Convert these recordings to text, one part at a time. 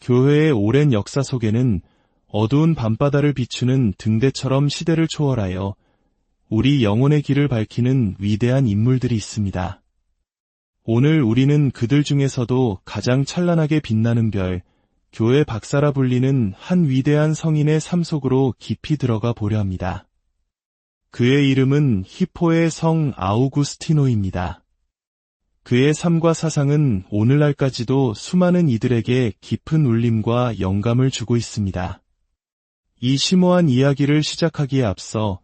교회의 오랜 역사 속에는 어두운 밤바다를 비추는 등대처럼 시대를 초월하여 우리 영혼의 길을 밝히는 위대한 인물들이 있습니다. 오늘 우리는 그들 중에서도 가장 찬란하게 빛나는 별, 교회 박사라 불리는 한 위대한 성인의 삶 속으로 깊이 들어가 보려 합니다. 그의 이름은 히포의 성 아우구스티노입니다. 그의 삶과 사상은 오늘날까지도 수많은 이들에게 깊은 울림과 영감을 주고 있습니다. 이 심오한 이야기를 시작하기에 앞서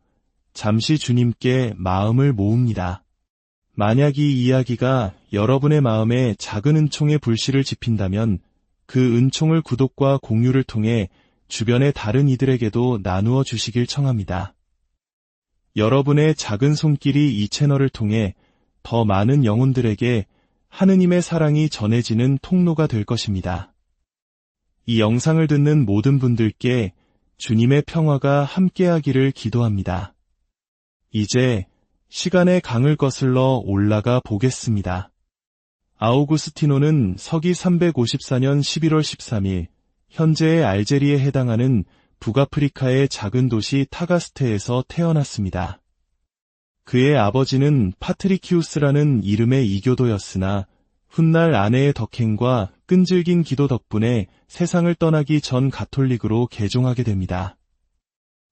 잠시 주님께 마음을 모읍니다. 만약 이 이야기가 여러분의 마음에 작은 은총의 불씨를 지핀다면 그 은총을 구독과 공유를 통해 주변의 다른 이들에게도 나누어 주시길 청합니다. 여러분의 작은 손길이 이 채널을 통해 더 많은 영혼들에게 하느님의 사랑이 전해지는 통로가 될 것입니다. 이 영상을 듣는 모든 분들께 주님의 평화가 함께하기를 기도합니다. 이제 시간의 강을 거슬러 올라가 보겠습니다. 아우구스티노는 서기 354년 11월 13일 현재의 알제리에 해당하는 북아프리카의 작은 도시 타가스테에서 태어났습니다. 그의 아버지는 파트리키우스라는 이름의 이교도였으나 훗날 아내의 덕행과 끈질긴 기도 덕분에 세상을 떠나기 전 가톨릭으로 개종하게 됩니다.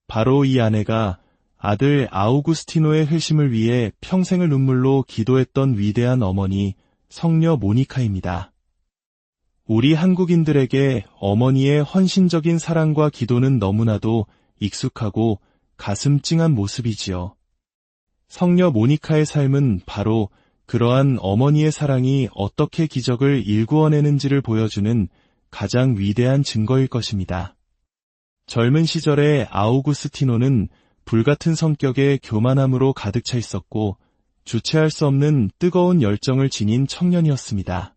바로 이 아내가 아들 아우구스티노의 회심을 위해 평생을 눈물로 기도했던 위대한 어머니 성녀 모니카입니다. 우리 한국인들에게 어머니의 헌신적인 사랑과 기도는 너무나도 익숙하고 가슴 찡한 모습이지요. 성녀 모니카의 삶은 바로 그러한 어머니의 사랑이 어떻게 기적을 일구어내는지를 보여주는 가장 위대한 증거일 것입니다. 젊은 시절의 아우구스티노는 불같은 성격에 교만함으로 가득 차 있었고 주체할 수 없는 뜨거운 열정을 지닌 청년이었습니다.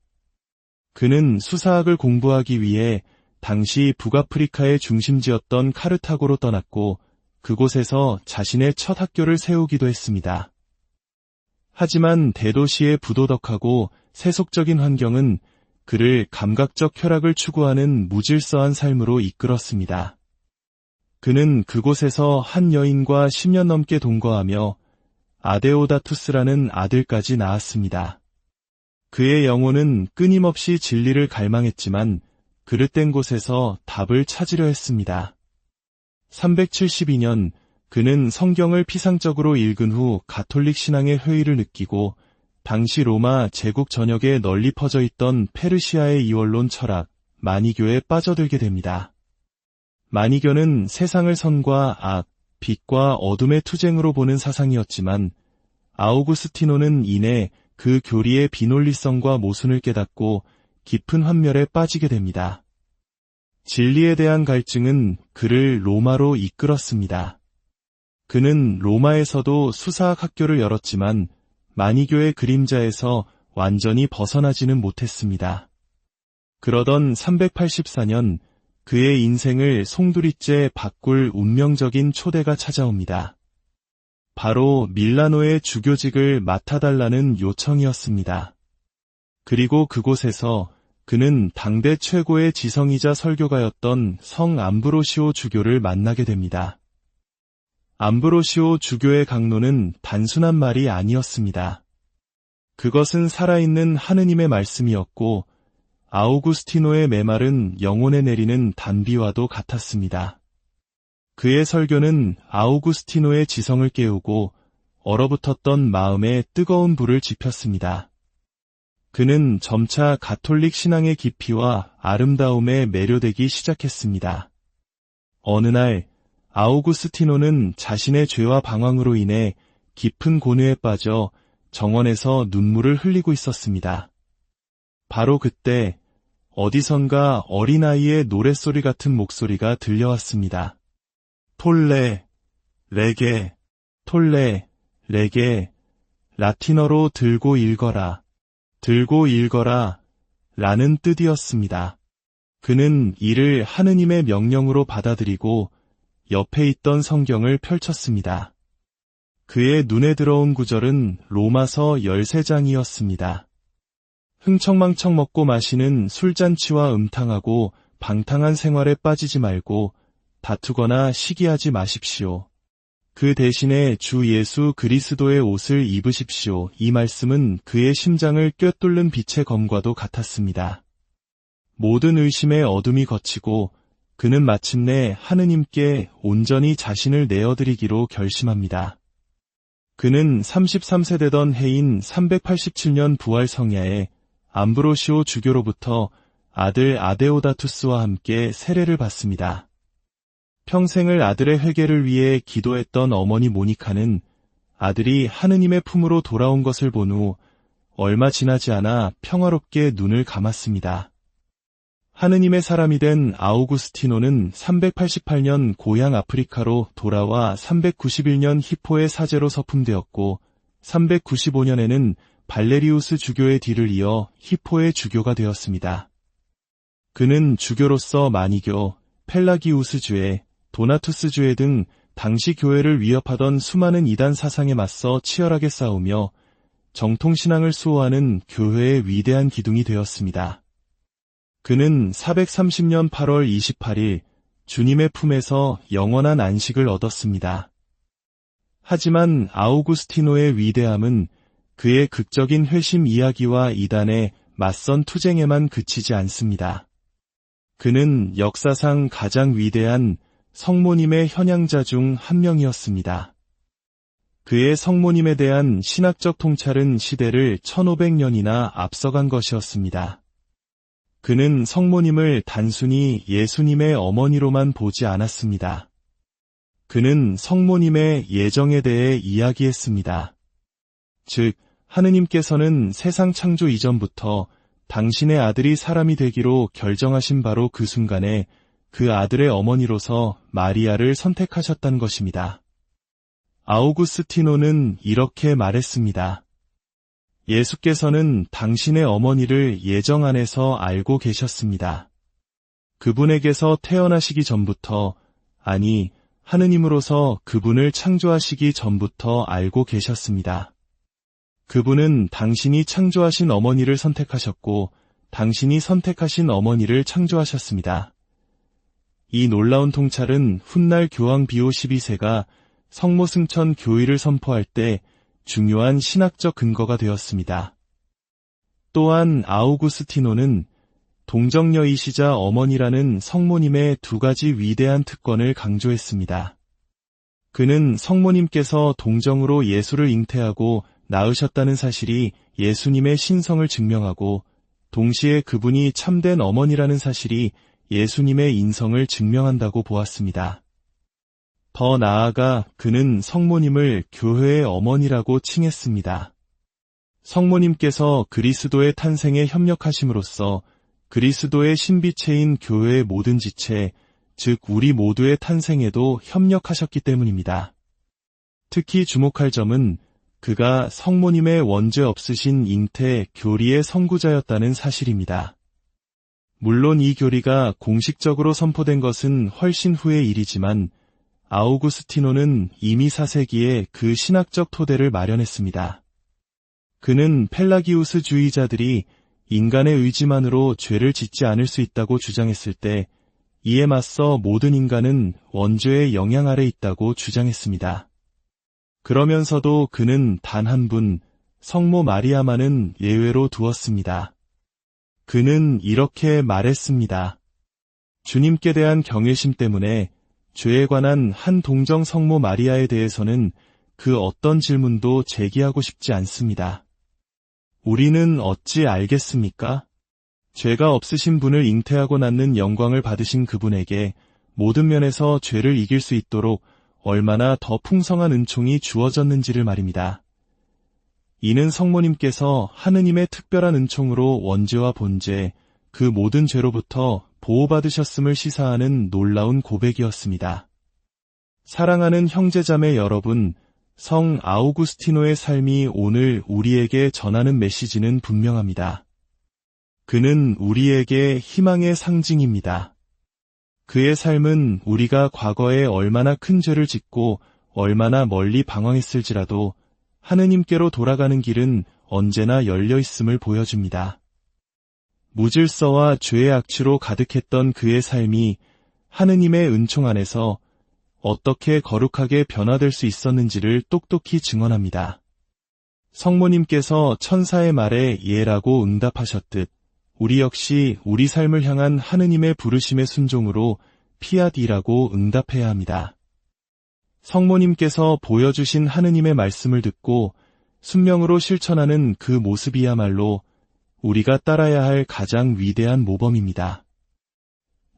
그는 수사학을 공부하기 위해 당시 북아프리카의 중심지였던 카르타고로 떠났고 그곳에서 자신의 첫 학교를 세우기도 했습니다. 하지만 대도시의 부도덕하고 세속적인 환경은 그를 감각적 쾌락을 추구하는 무질서한 삶으로 이끌었습니다. 그는 그곳에서 한 여인과 10년 넘게 동거하며 아데오다투스라는 아들까지 낳았습니다. 그의 영혼은 끊임없이 진리를 갈망했지만 그릇된 곳에서 답을 찾으려 했습니다. 372년 그는 성경을 피상적으로 읽은 후 가톨릭 신앙의 회의를 느끼고 당시 로마 제국 전역에 널리 퍼져 있던 페르시아의 이원론 철학, 마니교에 빠져들게 됩니다. 마니교는 세상을 선과 악, 빛과 어둠의 투쟁으로 보는 사상이었지만 아우구스티노는 이내 그 교리의 비논리성과 모순을 깨닫고 깊은 환멸에 빠지게 됩니다. 진리에 대한 갈증은 그를 로마로 이끌었습니다. 그는 로마에서도 수사학 학교를 열었지만 마니교의 그림자에서 완전히 벗어나지는 못했습니다. 그러던 384년 그의 인생을 송두리째 바꿀 운명적인 초대가 찾아옵니다. 바로 밀라노의 주교직을 맡아달라는 요청이었습니다. 그리고 그곳에서 그는 당대 최고의 지성이자 설교가였던 성 암브로시오 주교를 만나게 됩니다. 암브로시오 주교의 강론은 단순한 말이 아니었습니다. 그것은 살아있는 하느님의 말씀이었고 아우구스티노의 메말은 영혼에 내리는 단비와도 같았습니다. 그의 설교는 아우구스티노의 지성을 깨우고 얼어붙었던 마음에 뜨거운 불을 지폈습니다. 그는 점차 가톨릭 신앙의 깊이와 아름다움에 매료되기 시작했습니다. 어느 날 아우구스티노는 자신의 죄와 방황으로 인해 깊은 고뇌에 빠져 정원에서 눈물을 흘리고 있었습니다. 바로 그때 어디선가 어린아이의 노랫소리 같은 목소리가 들려왔습니다. 톨레, 레게, 톨레, 레게, 라틴어로 들고 읽어라, 들고 읽어라 라는 뜻이었습니다. 그는 이를 하느님의 명령으로 받아들이고 옆에 있던 성경을 펼쳤습니다. 그의 눈에 들어온 구절은 로마서 13장이었습니다. 흥청망청 먹고 마시는 술잔치와 음탕하고 방탕한 생활에 빠지지 말고 다투거나 시기하지 마십시오. 그 대신에 주 예수 그리스도의 옷을 입으십시오. 이 말씀은 그의 심장을 꿰뚫는 빛의 검과도 같았습니다. 모든 의심의 어둠이 걷히고 그는 마침내 하느님께 온전히 자신을 내어드리기로 결심합니다. 그는 33세 되던 해인 387년 부활 성야에 암브로시오 주교로부터 아들 아데오다투스와 함께 세례를 받습니다. 평생을 아들의 회개를 위해 기도했던 어머니 모니카는 아들이 하느님의 품으로 돌아온 것을 본 후 얼마 지나지 않아 평화롭게 눈을 감았습니다. 하느님의 사람이 된 아우구스티노는 388년 고향 아프리카로 돌아와 391년 히포의 사제로 서품되었고 395년에는 발레리우스 주교의 뒤를 이어 히포의 주교가 되었습니다. 그는 주교로서 마니교, 펠라기우스주의, 도나투스주의 등 당시 교회를 위협하던 수많은 이단 사상에 맞서 치열하게 싸우며 정통신앙을 수호하는 교회의 위대한 기둥이 되었습니다. 그는 430년 8월 28일 주님의 품에서 영원한 안식을 얻었습니다. 하지만 아우구스티노의 위대함은 그의 극적인 회심 이야기와 이단의 맞선 투쟁에만 그치지 않습니다. 그는 역사상 가장 위대한 성모님의 현양자 중 한 명이었습니다. 그의 성모님에 대한 신학적 통찰은 시대를 1500년이나 앞서간 것이었습니다. 그는 성모님을 단순히 예수님의 어머니로만 보지 않았습니다. 그는 성모님의 예정에 대해 이야기했습니다. 즉, 하느님께서는 세상 창조 이전부터 당신의 아들이 사람이 되기로 결정하신 바로 그 순간에 그 아들의 어머니로서 마리아를 선택하셨다는 것입니다. 아우구스티노는 이렇게 말했습니다. 예수께서는 당신의 어머니를 예정 안에서 알고 계셨습니다. 그분에게서 태어나시기 전부터, 아니, 하느님으로서 그분을 창조하시기 전부터 알고 계셨습니다. 그분은 당신이 창조하신 어머니를 선택하셨고, 당신이 선택하신 어머니를 창조하셨습니다. 이 놀라운 통찰은 훗날 교황 비오 12세가 성모 승천 교의를 선포할 때 중요한 신학적 근거가 되었습니다. 또한 아우구스티노는 동정녀이시자 어머니라는 성모님의 두 가지 위대한 특권을 강조했습니다. 그는 성모님께서 동정으로 예수를 잉태하고 낳으셨다는 사실이 예수님의 신성을 증명하고 동시에 그분이 참된 어머니라는 사실이 예수님의 인성을 증명한다고 보았습니다. 더 나아가 그는 성모님을 교회의 어머니라고 칭했습니다. 성모님께서 그리스도의 탄생에 협력하심으로써 그리스도의 신비체인 교회의 모든 지체, 즉 우리 모두의 탄생에도 협력하셨기 때문입니다. 특히 주목할 점은 그가 성모님의 원죄 없으신 잉태 교리의 선구자였다는 사실입니다. 물론 이 교리가 공식적으로 선포된 것은 훨씬 후의 일이지만 아우구스티노는 이미 4세기에 그 신학적 토대를 마련했습니다. 그는 펠라기우스주의자들이 인간의 의지만으로 죄를 짓지 않을 수 있다고 주장했을 때 이에 맞서 모든 인간은 원죄의 영향 아래 있다고 주장했습니다. 그러면서도 그는 단 한 분, 성모 마리아만은 예외로 두었습니다. 그는 이렇게 말했습니다. 주님께 대한 경외심 때문에 죄에 관한 한 동정 성모 마리아에 대해서는 그 어떤 질문도 제기하고 싶지 않습니다. 우리는 어찌 알겠습니까? 죄가 없으신 분을 잉태하고 낳는 영광을 받으신 그분에게 모든 면에서 죄를 이길 수 있도록 얼마나 더 풍성한 은총이 주어졌는지를 말입니다. 이는 성모님께서 하느님의 특별한 은총으로 원죄와 본죄, 그 모든 죄로부터 보호받으셨음을 시사하는 놀라운 고백이었습니다. 사랑하는 형제자매 여러분, 성 아우구스티노의 삶이 오늘 우리에게 전하는 메시지는 분명합니다. 그는 우리에게 희망의 상징입니다. 그의 삶은 우리가 과거에 얼마나 큰 죄를 짓고 얼마나 멀리 방황했을지라도 하느님께로 돌아가는 길은 언제나 열려 있음을 보여줍니다. 무질서와 죄의 악취로 가득했던 그의 삶이 하느님의 은총 안에서 어떻게 거룩하게 변화될 수 있었는지를 똑똑히 증언합니다. 성모님께서 천사의 말에 예라고 응답하셨듯 우리 역시 우리 삶을 향한 하느님의 부르심의 순종으로 피아디라고 응답해야 합니다. 성모님께서 보여주신 하느님의 말씀을 듣고 순명으로 실천하는 그 모습이야말로 우리가 따라야 할 가장 위대한 모범입니다.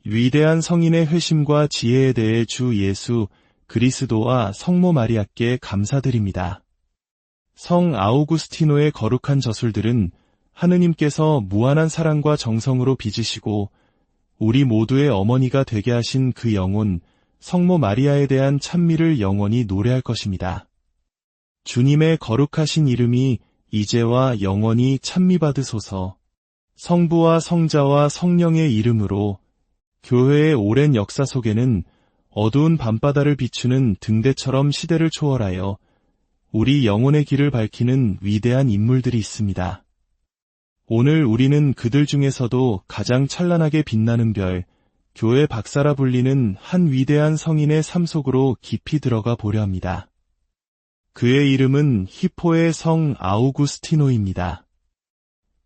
위대한 성인의 회심과 지혜에 대해 주 예수 그리스도와 성모 마리아께 감사드립니다. 성 아우구스티노의 거룩한 저술들은 하느님께서 무한한 사랑과 정성으로 빚으시고 우리 모두의 어머니가 되게 하신 그 영혼, 성모 마리아에 대한 찬미를 영원히 노래할 것입니다. 주님의 거룩하신 이름이 이제와 영원히 찬미받으소서. 성부와 성자와 성령의 이름으로. 교회의 오랜 역사 속에는 어두운 밤바다를 비추는 등대처럼 시대를 초월하여 우리 영혼의 길을 밝히는 위대한 인물들이 있습니다. 오늘 우리는 그들 중에서도 가장 찬란하게 빛나는 별, 교회 박사라 불리는 한 위대한 성인의 삶 속으로 깊이 들어가 보려 합니다. 그의 이름은 히포의 성 아우구스티노입니다.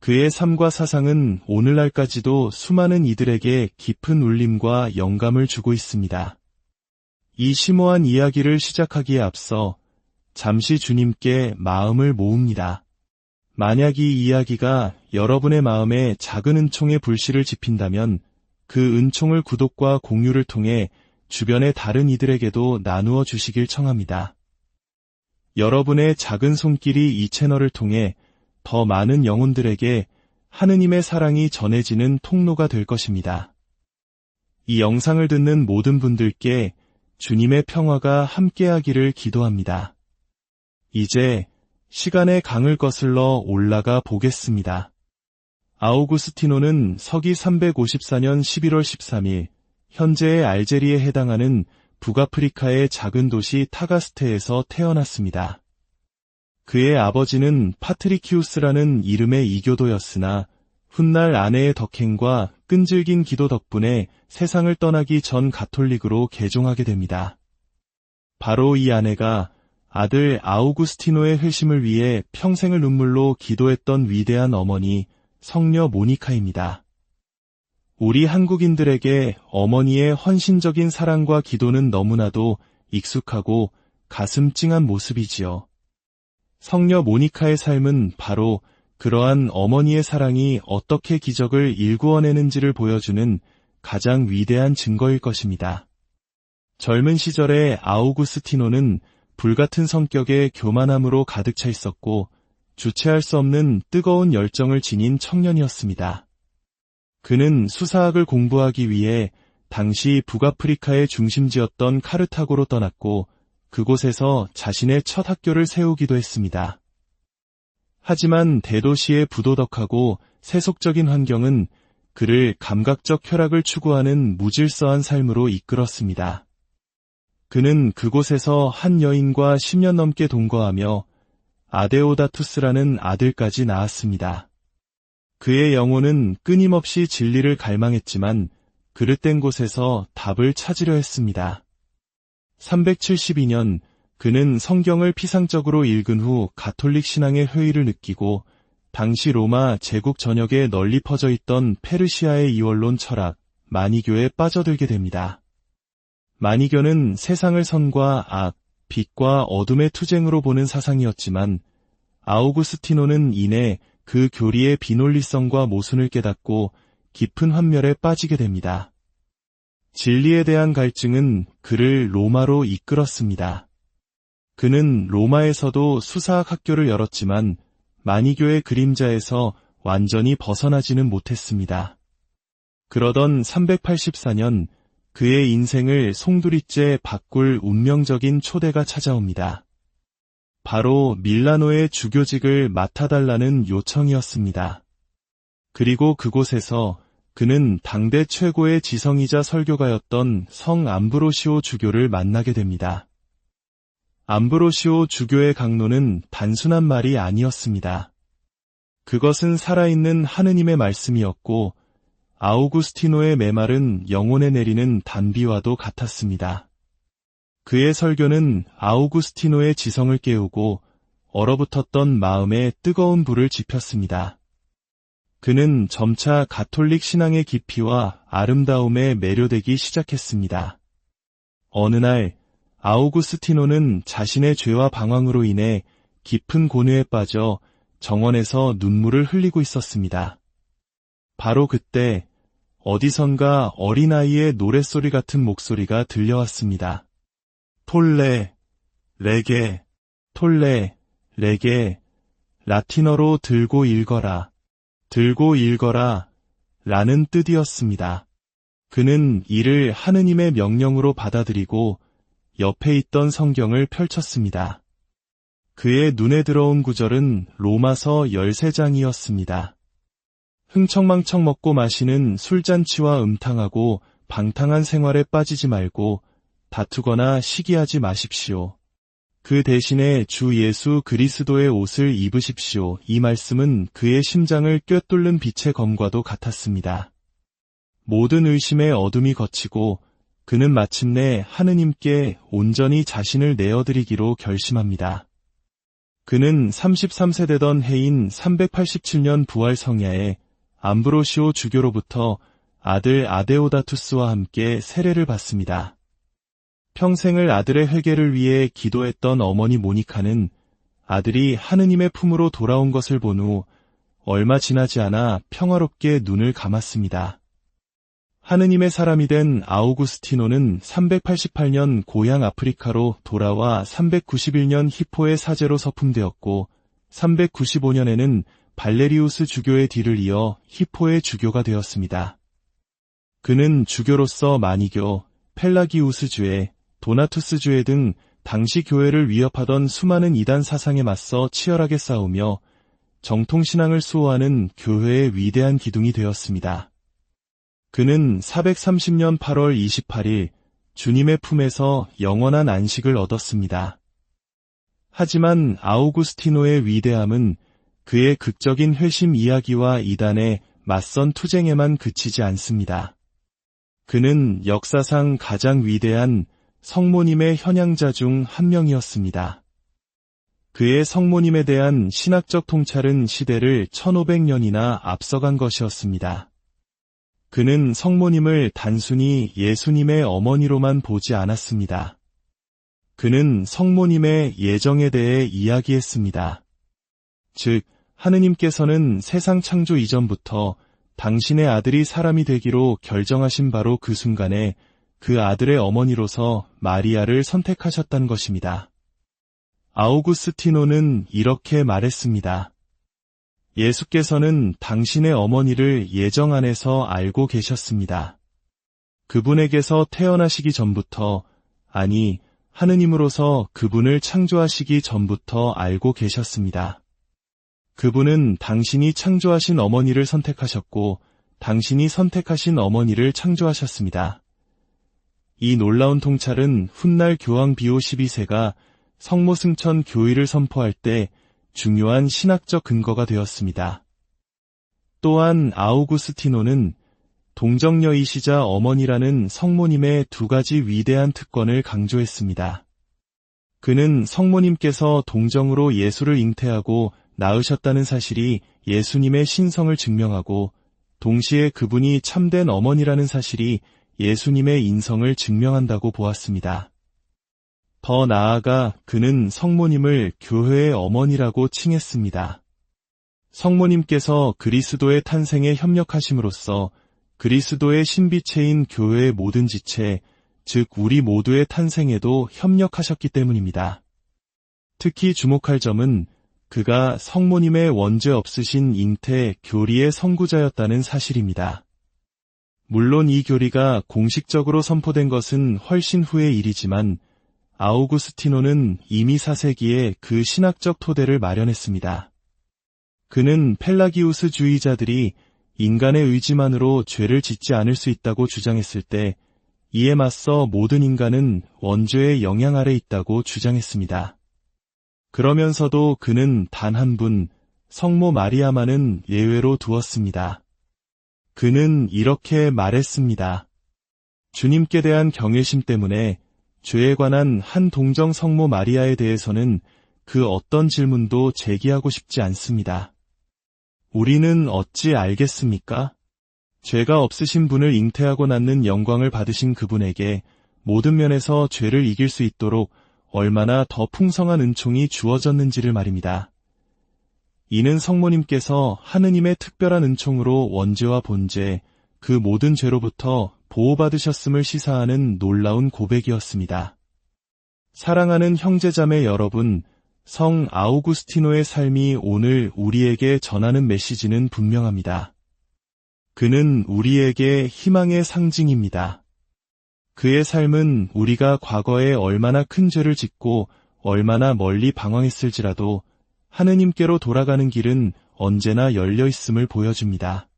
그의 삶과 사상은 오늘날까지도 수많은 이들에게 깊은 울림과 영감을 주고 있습니다. 이 심오한 이야기를 시작하기에 앞서 잠시 주님께 마음을 모읍니다. 만약 이 이야기가 여러분의 마음에 작은 은총의 불씨를 지핀다면 그 은총을 구독과 공유를 통해 주변의 다른 이들에게도 나누어 주시길 청합니다. 여러분의 작은 손길이 이 채널을 통해 더 많은 영혼들에게 하느님의 사랑이 전해지는 통로가 될 것입니다. 이 영상을 듣는 모든 분들께 주님의 평화가 함께하기를 기도합니다. 이제 시간의 강을 거슬러 올라가 보겠습니다. 아우구스티노는 서기 354년 11월 13일 현재의 알제리에 해당하는 북아프리카의 작은 도시 타가스테에서 태어났습니다. 그의 아버지는 파트리키우스라는 이름의 이교도였으나 훗날 아내의 덕행과 끈질긴 기도 덕분에 세상을 떠나기 전 가톨릭으로 개종하게 됩니다. 바로 이 아내가 아들 아우구스티노의 회심을 위해 평생을 눈물로 기도했던 위대한 어머니 성녀 모니카입니다. 우리 한국인들에게 어머니의 헌신적인 사랑과 기도는 너무나도 익숙하고 가슴 찡한 모습이지요. 성녀 모니카의 삶은 바로 그러한 어머니의 사랑이 어떻게 기적을 일구어내는지를 보여주는 가장 위대한 증거일 것입니다. 젊은 시절의 아우구스티노는 불같은 성격에 교만함으로 가득 차 있었고 주체할 수 없는 뜨거운 열정을 지닌 청년이었습니다. 그는 수사학을 공부하기 위해 당시 북아프리카의 중심지였던 카르타고로 떠났고 그곳에서 자신의 첫 학교를 세우기도 했습니다. 하지만 대도시의 부도덕하고 세속적인 환경은 그를 감각적 쾌락을 추구하는 무질서한 삶으로 이끌었습니다. 그는 그곳에서 한 여인과 10년 넘게 동거하며 아데오다투스라는 아들까지 낳았습니다. 그의 영혼은 끊임없이 진리를 갈망했지만 그릇된 곳에서 답을 찾으려 했습니다. 372년 그는 성경을 피상적으로 읽은 후 가톨릭 신앙의 회의를 느끼고 당시 로마 제국 전역에 널리 퍼져 있던 페르시아의 이원론 철학, 마니교에 빠져들게 됩니다. 마니교는 세상을 선과 악, 빛과 어둠의 투쟁으로 보는 사상이었지만 아우구스티노는 이내 그 교리의 비논리성과 모순을 깨닫고 깊은 환멸에 빠지게 됩니다. 진리에 대한 갈증은 그를 로마로 이끌었습니다. 그는 로마에서도 수사학 학교를 열었지만 마니교의 그림자에서 완전히 벗어나지는 못했습니다. 그러던 384년 그의 인생을 송두리째 바꿀 운명적인 초대가 찾아옵니다. 바로 밀라노의 주교직을 맡아달라는 요청이었습니다. 그리고 그곳에서 그는 당대 최고의 지성이자 설교가였던 성 암브로시오 주교를 만나게 됩니다. 암브로시오 주교의 강론은 단순한 말이 아니었습니다. 그것은 살아있는 하느님의 말씀이었고 아우구스티노의 메말은 영혼에 내리는 단비와도 같았습니다. 그의 설교는 아우구스티노의 지성을 깨우고 얼어붙었던 마음에 뜨거운 불을 지폈습니다. 그는 점차 가톨릭 신앙의 깊이와 아름다움에 매료되기 시작했습니다. 어느 날 아우구스티노는 자신의 죄와 방황으로 인해 깊은 고뇌에 빠져 정원에서 눈물을 흘리고 있었습니다. 바로 그때 어디선가 어린아이의 노랫소리 같은 목소리가 들려왔습니다. 톨레, 레게, 톨레, 레게, 라틴어로 들고 읽어라, 들고 읽어라 라는 뜻이었습니다. 그는 이를 하느님의 명령으로 받아들이고 옆에 있던 성경을 펼쳤습니다. 그의 눈에 들어온 구절은 로마서 13장이었습니다. 흥청망청 먹고 마시는 술잔치와 음탕하고 방탕한 생활에 빠지지 말고 다투거나 시기하지 마십시오. 그 대신에 주 예수 그리스도의 옷을 입으십시오. 이 말씀은 그의 심장을 꿰뚫는 빛의 검과도 같았습니다. 모든 의심의 어둠이 걷히고 그는 마침내 하느님께 온전히 자신을 내어드리기로 결심합니다. 그는 33세 되던 해인 387년 부활 성야에 암브로시오 주교로부터 아들 아데오다투스와 함께 세례를 받습니다. 평생을 아들의 회개를 위해 기도했던 어머니 모니카는 아들이 하느님의 품으로 돌아온 것을 본 후 얼마 지나지 않아 평화롭게 눈을 감았습니다. 하느님의 사람이 된 아우구스티노는 388년 고향 아프리카로 돌아와 391년 히포의 사제로 서품되었고 395년에는 발레리우스 주교의 뒤를 이어 히포의 주교가 되었습니다. 그는 주교로서 마니교, 펠라기우스주의, 도나투스주의 등 당시 교회를 위협하던 수많은 이단 사상에 맞서 치열하게 싸우며 정통신앙을 수호하는 교회의 위대한 기둥이 되었습니다. 그는 430년 8월 28일 주님의 품에서 영원한 안식을 얻었습니다. 하지만 아우구스티노의 위대함은 그의 극적인 회심 이야기와 이단의 맞선 투쟁에만 그치지 않습니다. 그는 역사상 가장 위대한 성모님의 현양자 중 한 명이었습니다. 그의 성모님에 대한 신학적 통찰은 시대를 1500년이나 앞서간 것이었습니다. 그는 성모님을 단순히 예수님의 어머니로만 보지 않았습니다. 그는 성모님의 예정에 대해 이야기했습니다. 즉, 하느님께서는 세상 창조 이전부터 당신의 아들이 사람이 되기로 결정하신 바로 그 순간에 그 아들의 어머니로서 마리아를 선택하셨다는 것입니다. 아우구스티노는 이렇게 말했습니다. 예수께서는 당신의 어머니를 예정 안에서 알고 계셨습니다. 그분에게서 태어나시기 전부터, 아니, 하느님으로서 그분을 창조하시기 전부터 알고 계셨습니다. 그분은 당신이 창조하신 어머니를 선택하셨고, 당신이 선택하신 어머니를 창조하셨습니다. 이 놀라운 통찰은 훗날 교황 비오 12세가 성모승천 교의를 선포할 때 중요한 신학적 근거가 되었습니다. 또한 아우구스티노는 동정녀이시자 어머니라는 성모님의 두 가지 위대한 특권을 강조했습니다. 그는 성모님께서 동정으로 예수를 잉태하고 낳으셨다는 사실이 예수님의 신성을 증명하고 동시에 그분이 참된 어머니라는 사실이 예수님의 인성을 증명한다고 보았습니다. 더 나아가 그는 성모님을 교회의 어머니라고 칭했습니다. 성모님께서 그리스도의 탄생에 협력하심으로써 그리스도의 신비체인 교회의 모든 지체, 즉 우리 모두의 탄생에도 협력하셨기 때문입니다. 특히 주목할 점은 그가 성모님의 원죄 없으신 잉태 교리의 선구자였다는 사실입니다. 물론 이 교리가 공식적으로 선포된 것은 훨씬 후의 일이지만 아우구스티노는 이미 4세기에 그 신학적 토대를 마련했습니다. 그는 펠라기우스주의자들이 인간의 의지만으로 죄를 짓지 않을 수 있다고 주장했을 때 이에 맞서 모든 인간은 원죄의 영향 아래 있다고 주장했습니다. 그러면서도 그는 단 한 분, 성모 마리아만은 예외로 두었습니다. 그는 이렇게 말했습니다. 주님께 대한 경외심 때문에 죄에 관한 한 동정 성모 마리아에 대해서는 그 어떤 질문도 제기하고 싶지 않습니다. 우리는 어찌 알겠습니까? 죄가 없으신 분을 잉태하고 낳는 영광을 받으신 그분에게 모든 면에서 죄를 이길 수 있도록 얼마나 더 풍성한 은총이 주어졌는지를 말입니다. 이는 성모님께서 하느님의 특별한 은총으로 원죄와 본죄, 그 모든 죄로부터 보호받으셨음을 시사하는 놀라운 고백이었습니다. 사랑하는 형제자매 여러분, 성 아우구스티노의 삶이 오늘 우리에게 전하는 메시지는 분명합니다. 그는 우리에게 희망의 상징입니다. 그의 삶은 우리가 과거에 얼마나 큰 죄를 짓고 얼마나 멀리 방황했을지라도 하느님께로 돌아가는 길은 언제나 열려 있음을 보여줍니다.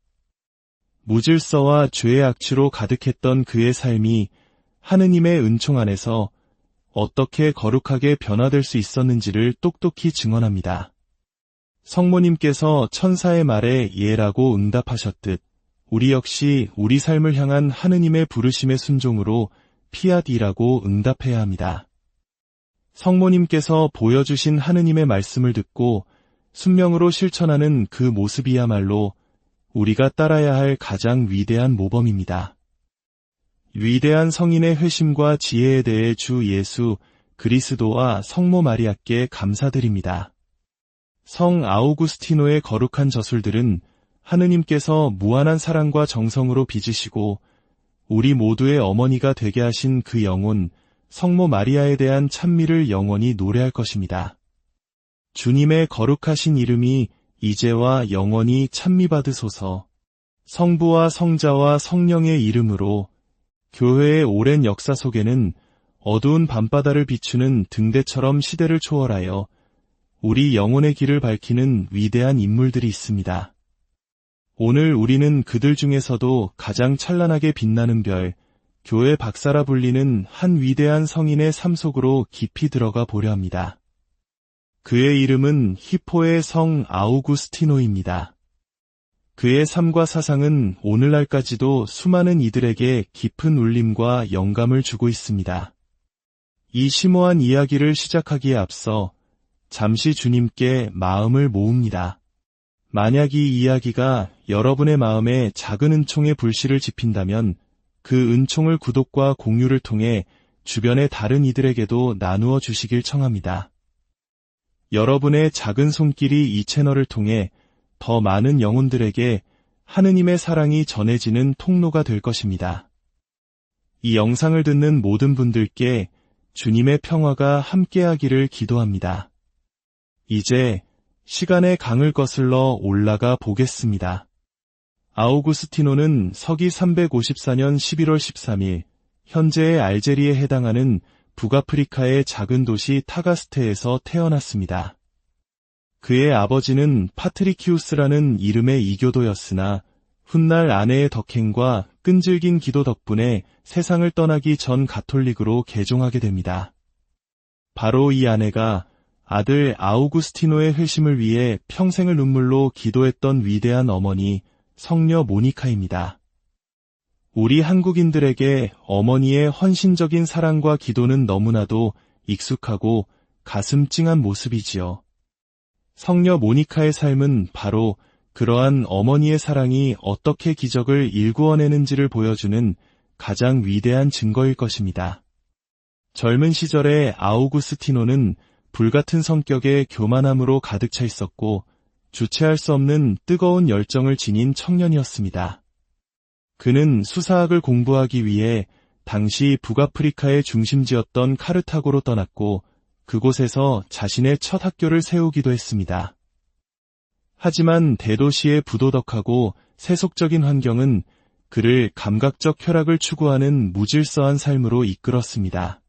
무질서와 죄의 악취로 가득했던 그의 삶이 하느님의 은총 안에서 어떻게 거룩하게 변화될 수 있었는지를 똑똑히 증언합니다. 성모님께서 천사의 말에 예라고 응답하셨듯 우리 역시 우리 삶을 향한 하느님의 부르심의 순종으로 피앗이라고 응답해야 합니다. 성모님께서 보여주신 하느님의 말씀을 듣고 순명으로 실천하는 그 모습이야말로 우리가 따라야 할 가장 위대한 모범입니다. 위대한 성인의 회심과 지혜에 대해 주 예수 그리스도와 성모 마리아께 감사드립니다. 성 아우구스티노의 거룩한 저술들은 하느님께서 무한한 사랑과 정성으로 빚으시고 우리 모두의 어머니가 되게 하신 그 영혼, 성모 마리아에 대한 찬미를 영원히 노래할 것입니다. 주님의 거룩하신 이름이 이제와 영원히 찬미받으소서. 성부와 성자와 성령의 이름으로. 교회의 오랜 역사 속에는 어두운 밤바다를 비추는 등대처럼 시대를 초월하여 우리 영혼의 길을 밝히는 위대한 인물들이 있습니다. 오늘 우리는 그들 중에서도 가장 찬란하게 빛나는 별, 교회 박사라 불리는 한 위대한 성인의 삶 속으로 깊이 들어가 보려 합니다. 그의 이름은 히포의 성 아우구스티노입니다. 그의 삶과 사상은 오늘날까지도 수많은 이들에게 깊은 울림과 영감을 주고 있습니다. 이 심오한 이야기를 시작하기에 앞서 잠시 주님께 마음을 모읍니다. 만약 이 이야기가 여러분의 마음에 작은 은총의 불씨를 지핀다면 그 은총을 구독과 공유를 통해 주변의 다른 이들에게도 나누어 주시길 청합니다. 여러분의 작은 손길이 이 채널을 통해 더 많은 영혼들에게 하느님의 사랑이 전해지는 통로가 될 것입니다. 이 영상을 듣는 모든 분들께 주님의 평화가 함께하기를 기도합니다. 이제 시간의 강을 거슬러 올라가 보겠습니다. 아우구스티노는 서기 354년 11월 13일 현재의 알제리에 해당하는 북아프리카의 작은 도시 타가스테에서 태어났습니다. 그의 아버지는 파트리키우스라는 이름의 이교도였으나 훗날 아내의 덕행과 끈질긴 기도 덕분에 세상을 떠나기 전 가톨릭으로 개종하게 됩니다. 바로 이 아내가 아들 아우구스티노의 회심을 위해 평생을 눈물로 기도했던 위대한 어머니 성녀 모니카입니다. 우리 한국인들에게 어머니의 헌신적인 사랑과 기도는 너무나도 익숙하고 가슴 찡한 모습이지요. 성녀 모니카의 삶은 바로 그러한 어머니의 사랑이 어떻게 기적을 일구어내는지를 보여주는 가장 위대한 증거일 것입니다. 젊은 시절에 아우구스티노는 불같은 성격의 교만함으로 가득 차 있었고 주체할 수 없는 뜨거운 열정을 지닌 청년이었습니다. 그는 수사학을 공부하기 위해 당시 북아프리카의 중심지였던 카르타고로 떠났고 그곳에서 자신의 첫 학교를 세우기도 했습니다. 하지만 대도시의 부도덕하고 세속적인 환경은 그를 감각적 쾌락을 추구하는 무질서한 삶으로 이끌었습니다.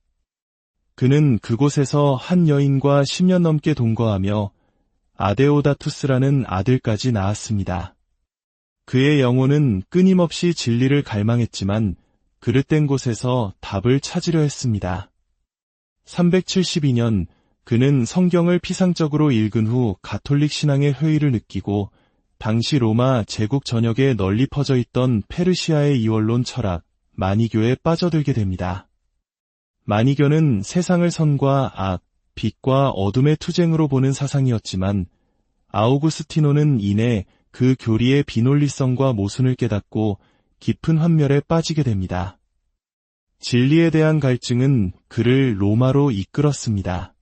그는 그곳에서 한 여인과 10년 넘게 동거하며 아데오다투스라는 아들까지 낳았습니다. 그의 영혼은 끊임없이 진리를 갈망했지만 그릇된 곳에서 답을 찾으려 했습니다. 372년 그는 성경을 피상적으로 읽은 후 가톨릭 신앙의 회의를 느끼고 당시 로마 제국 전역에 널리 퍼져 있던 페르시아의 이원론 철학, 마니교에 빠져들게 됩니다. 마니교는 세상을 선과 악, 빛과 어둠의 투쟁으로 보는 사상이었지만 아우구스티노는 이내 그 교리의 비논리성과 모순을 깨닫고 깊은 환멸에 빠지게 됩니다. 진리에 대한 갈증은 그를 로마로 이끌었습니다.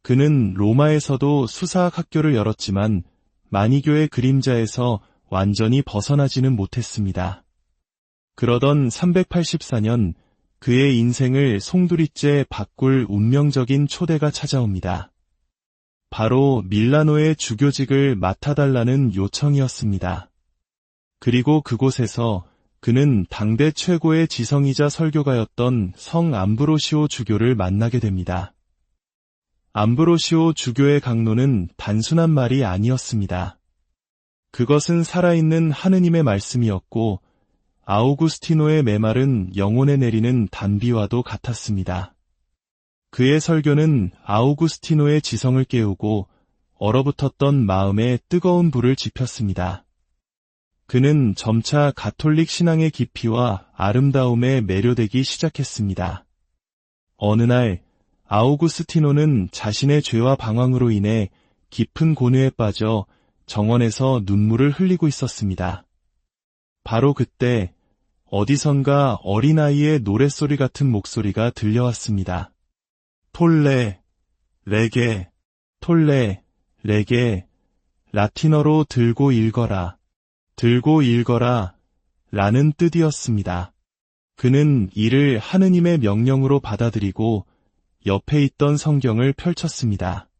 그는 로마에서도 수사학 학교를 열었지만 마니교의 그림자에서 완전히 벗어나지는 못했습니다. 그러던 384년 그의 인생을 송두리째 바꿀 운명적인 초대가 찾아옵니다. 바로 밀라노의 주교직을 맡아달라는 요청이었습니다. 그리고 그곳에서 그는 당대 최고의 지성이자 설교가였던 성 암브로시오 주교를 만나게 됩니다. 암브로시오 주교의 강론은 단순한 말이 아니었습니다. 그것은 살아있는 하느님의 말씀이었고 아우구스티노의 메말은 영혼에 내리는 단비와도 같았습니다. 그의 설교는 아우구스티노의 지성을 깨우고 얼어붙었던 마음에 뜨거운 불을 지폈습니다. 그는 점차 가톨릭 신앙의 깊이와 아름다움에 매료되기 시작했습니다. 어느 날 아우구스티노는 자신의 죄와 방황으로 인해 깊은 고뇌에 빠져 정원에서 눈물을 흘리고 있었습니다. 바로 그때 어디선가 어린아이의 노랫소리 같은 목소리가 들려왔습니다. 톨레, 레게, 톨레, 레게, 라틴어로 들고 읽어라, 들고 읽어라 라는 뜻이었습니다. 그는 이를 하느님의 명령으로 받아들이고 옆에 있던 성경을 펼쳤습니다.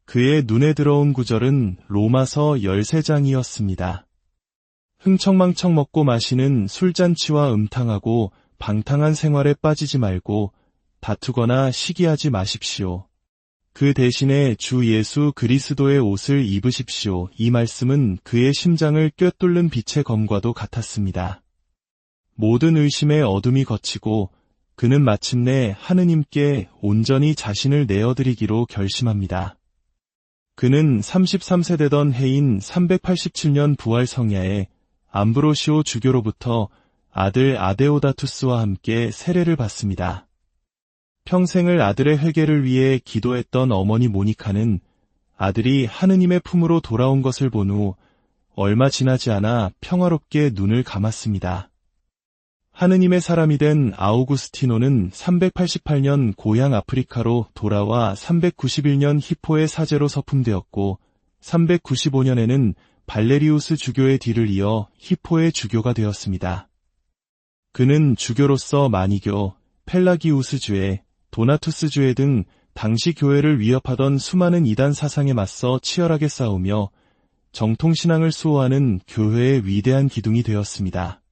그의 눈에 들어온 구절은 로마서 13장이었습니다. 흥청망청 먹고 마시는 술잔치와 음탕하고 방탕한 생활에 빠지지 말고 다투거나 시기하지 마십시오. 그 대신에 주 예수 그리스도의 옷을 입으십시오. 이 말씀은 그의 심장을 꿰뚫는 빛의 검과도 같았습니다. 모든 의심의 어둠이 걷히고 그는 마침내 하느님께 온전히 자신을 내어드리기로 결심합니다. 그는 33세 되던 해인 387년 부활 성야에 암브로시오 주교로부터 아들 아데오다투스와 함께 세례를 받습니다. 평생을 아들의 회개를 위해 기도했던 어머니 모니카는 아들이 하느님의 품으로 돌아온 것을 본 후 얼마 지나지 않아 평화롭게 눈을 감았습니다. 하느님의 사람이 된 아우구스티노는 388년 고향 아프리카로 돌아와 391년 히포의 사제로 서품되었고 395년에는 발레리우스 주교의 뒤를 이어 히포의 주교가 되었습니다. 그는 주교로서 마니교, 펠라기우스주의, 도나투스주의 등 당시 교회를 위협하던 수많은 이단 사상에 맞서 치열하게 싸우며 정통신앙을 수호하는 교회의 위대한 기둥이 되었습니다.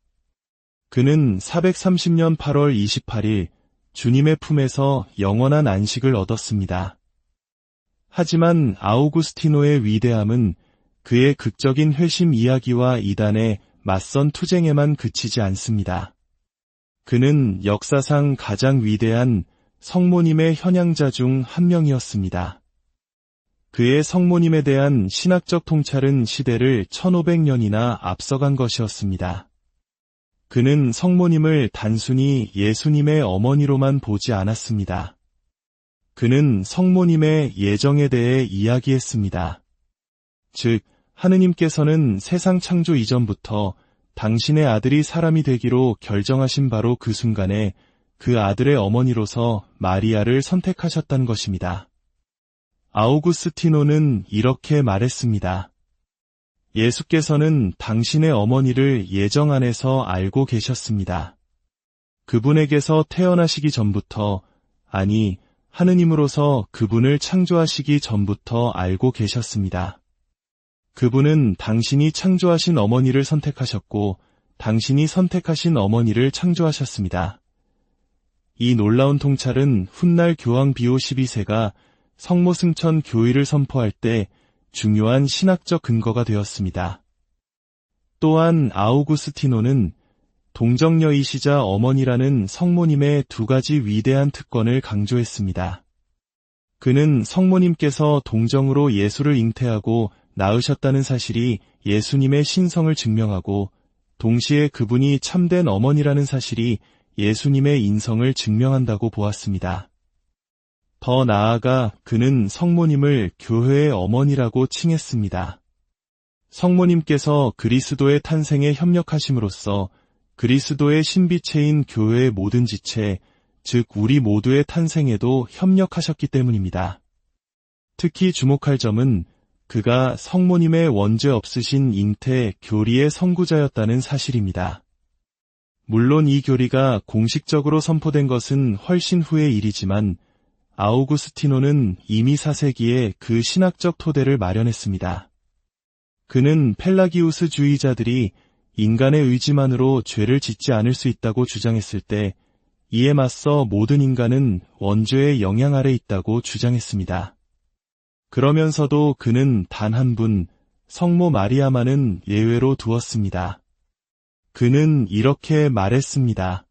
그는 430년 8월 28일 주님의 품에서 영원한 안식을 얻었습니다. 하지만 아우구스티노의 위대함은 그의 극적인 회심 이야기와 이단의 맞선 투쟁에만 그치지 않습니다. 그는 역사상 가장 위대한 성모님의 현양자 중 한 명이었습니다. 그의 성모님에 대한 신학적 통찰은 시대를 1500년이나 앞서간 것이었습니다. 그는 성모님을 단순히 예수님의 어머니로만 보지 않았습니다. 그는 성모님의 예정에 대해 이야기했습니다. 즉, 하느님께서는 세상 창조 이전부터 당신의 아들이 사람이 되기로 결정하신 바로 그 순간에 그 아들의 어머니로서 마리아를 선택하셨다는 것입니다. 아우구스티노는 이렇게 말했습니다. 예수께서는 당신의 어머니를 예정 안에서 알고 계셨습니다. 그분에게서 태어나시기 전부터, 아니, 하느님으로서 그분을 창조하시기 전부터 알고 계셨습니다. 그분은 당신이 창조하신 어머니를 선택하셨고, 당신이 선택하신 어머니를 창조하셨습니다. 이 놀라운 통찰은 훗날 교황 비오 12세가 성모 승천 교의를 선포할 때 중요한 신학적 근거가 되었습니다. 또한 아우구스티노는 동정녀이시자 어머니라는 성모님의 두 가지 위대한 특권을 강조했습니다. 그는 성모님께서 동정으로 예수를 잉태하고 낳으셨다는 사실이 예수님의 신성을 증명하고 동시에 그분이 참된 어머니라는 사실이 예수님의 인성을 증명한다고 보았습니다. 더 나아가 그는 성모님을 교회의 어머니라고 칭했습니다. 성모님께서 그리스도의 탄생에 협력하심으로써 그리스도의 신비체인 교회의 모든 지체, 즉 우리 모두의 탄생에도 협력하셨기 때문입니다. 특히 주목할 점은 그가 성모님의 원죄 없으신 잉태 교리의 선구자였다는 사실입니다. 물론 이 교리가 공식적으로 선포된 것은 훨씬 후의 일이지만 아우구스티노는 이미 4세기에 그 신학적 토대를 마련했습니다. 그는 펠라기우스주의자들이 인간의 의지만으로 죄를 짓지 않을 수 있다고 주장했을 때 이에 맞서 모든 인간은 원죄의 영향 아래 있다고 주장했습니다. 그러면서도 그는 단 한 분, 성모 마리아만은 예외로 두었습니다. 그는 이렇게 말했습니다.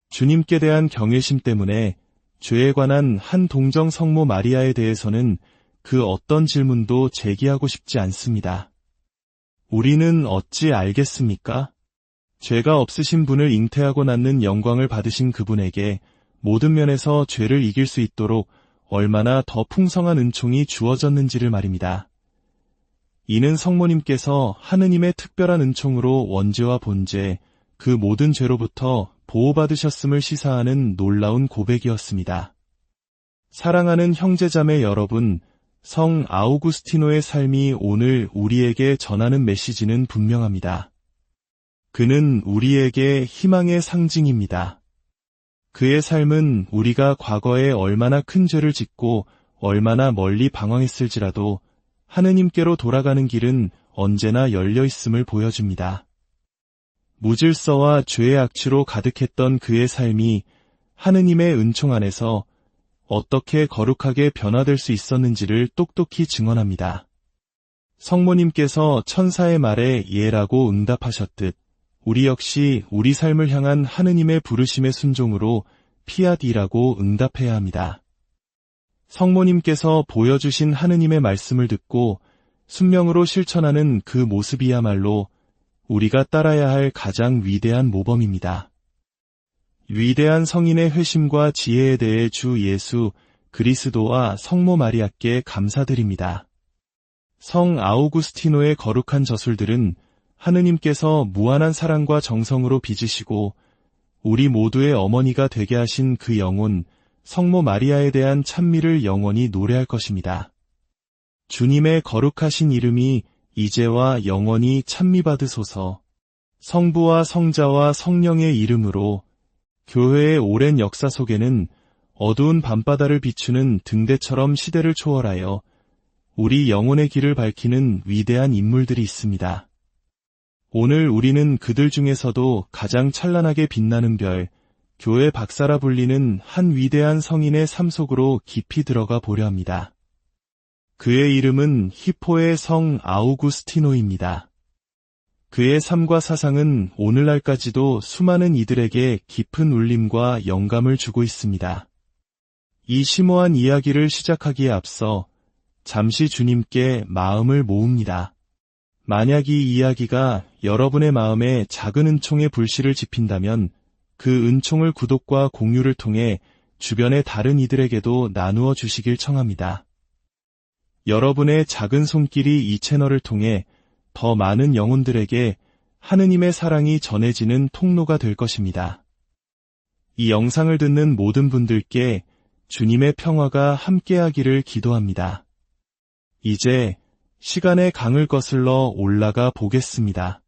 주님께 대한 경외심 때문에 죄에 관한 한 동정 성모 마리아에 대해서는 그 어떤 질문도 제기하고 싶지 않습니다. 우리는 어찌 알겠습니까? 죄가 없으신 분을 잉태하고 낳는 영광을 받으신 그분에게 모든 면에서 죄를 이길 수 있도록 얼마나 더 풍성한 은총이 주어졌는지를 말입니다. 이는 성모님께서 하느님의 특별한 은총으로 원죄와 본죄, 그 모든 죄로부터 보호받으셨음을 시사하는 놀라운 고백이었습니다. 사랑하는 형제자매 여러분, 성 아우구스티노의 삶이 오늘 우리에게 전하는 메시지는 분명합니다. 그는 우리에게 희망의 상징입니다. 그의 삶은 우리가 과거에 얼마나 큰 죄를 짓고 얼마나 멀리 방황했을지라도 하느님께로 돌아가는 길은 언제나 열려 있음을 보여줍니다. 무질서와 죄의 악취로 가득했던 그의 삶이 하느님의 은총 안에서 어떻게 거룩하게 변화될 수 있었는지를 똑똑히 증언합니다. 성모님께서 천사의 말에 예라고 응답하셨듯 우리 역시 우리 삶을 향한 하느님의 부르심의 순종으로 피아디라고 응답해야 합니다. 성모님께서 보여주신 하느님의 말씀을 듣고 순명으로 실천하는 그 모습이야말로 우리가 따라야 할 가장 위대한 모범입니다. 위대한 성인의 회심과 지혜에 대해 주 예수 그리스도와 성모 마리아께 감사드립니다. 성 아우구스티노의 거룩한 저술들은 하느님께서 무한한 사랑과 정성으로 빚으시고 우리 모두의 어머니가 되게 하신 그 영혼, 성모 마리아에 대한 찬미를 영원히 노래할 것입니다. 주님의 거룩하신 이름이 이제와 영원히 찬미받으소서. 성부와 성자와 성령의 이름으로. 교회의 오랜 역사 속에는 어두운 밤바다를 비추는 등대처럼 시대를 초월하여 우리 영혼의 길을 밝히는 위대한 인물들이 있습니다. 오늘 우리는 그들 중에서도 가장 찬란하게 빛나는 별, 교회 박사라 불리는 한 위대한 성인의 삶 속으로 깊이 들어가 보려 합니다. 그의 이름은 히포의 성 아우구스티노입니다. 그의 삶과 사상은 오늘날까지도 수많은 이들에게 깊은 울림과 영감을 주고 있습니다. 이 심오한 이야기를 시작하기에 앞서 잠시 주님께 마음을 모읍니다. 만약 이 이야기가 여러분의 마음에 작은 은총의 불씨를 지핀다면 그 은총을 구독과 공유를 통해 주변의 다른 이들에게도 나누어 주시길 청합니다. 여러분의 작은 손길이 이 채널을 통해 더 많은 영혼들에게 하느님의 사랑이 전해지는 통로가 될 것입니다. 이 영상을 듣는 모든 분들께 주님의 평화가 함께하기를 기도합니다. 이제 시간의 강을 거슬러 올라가 보겠습니다.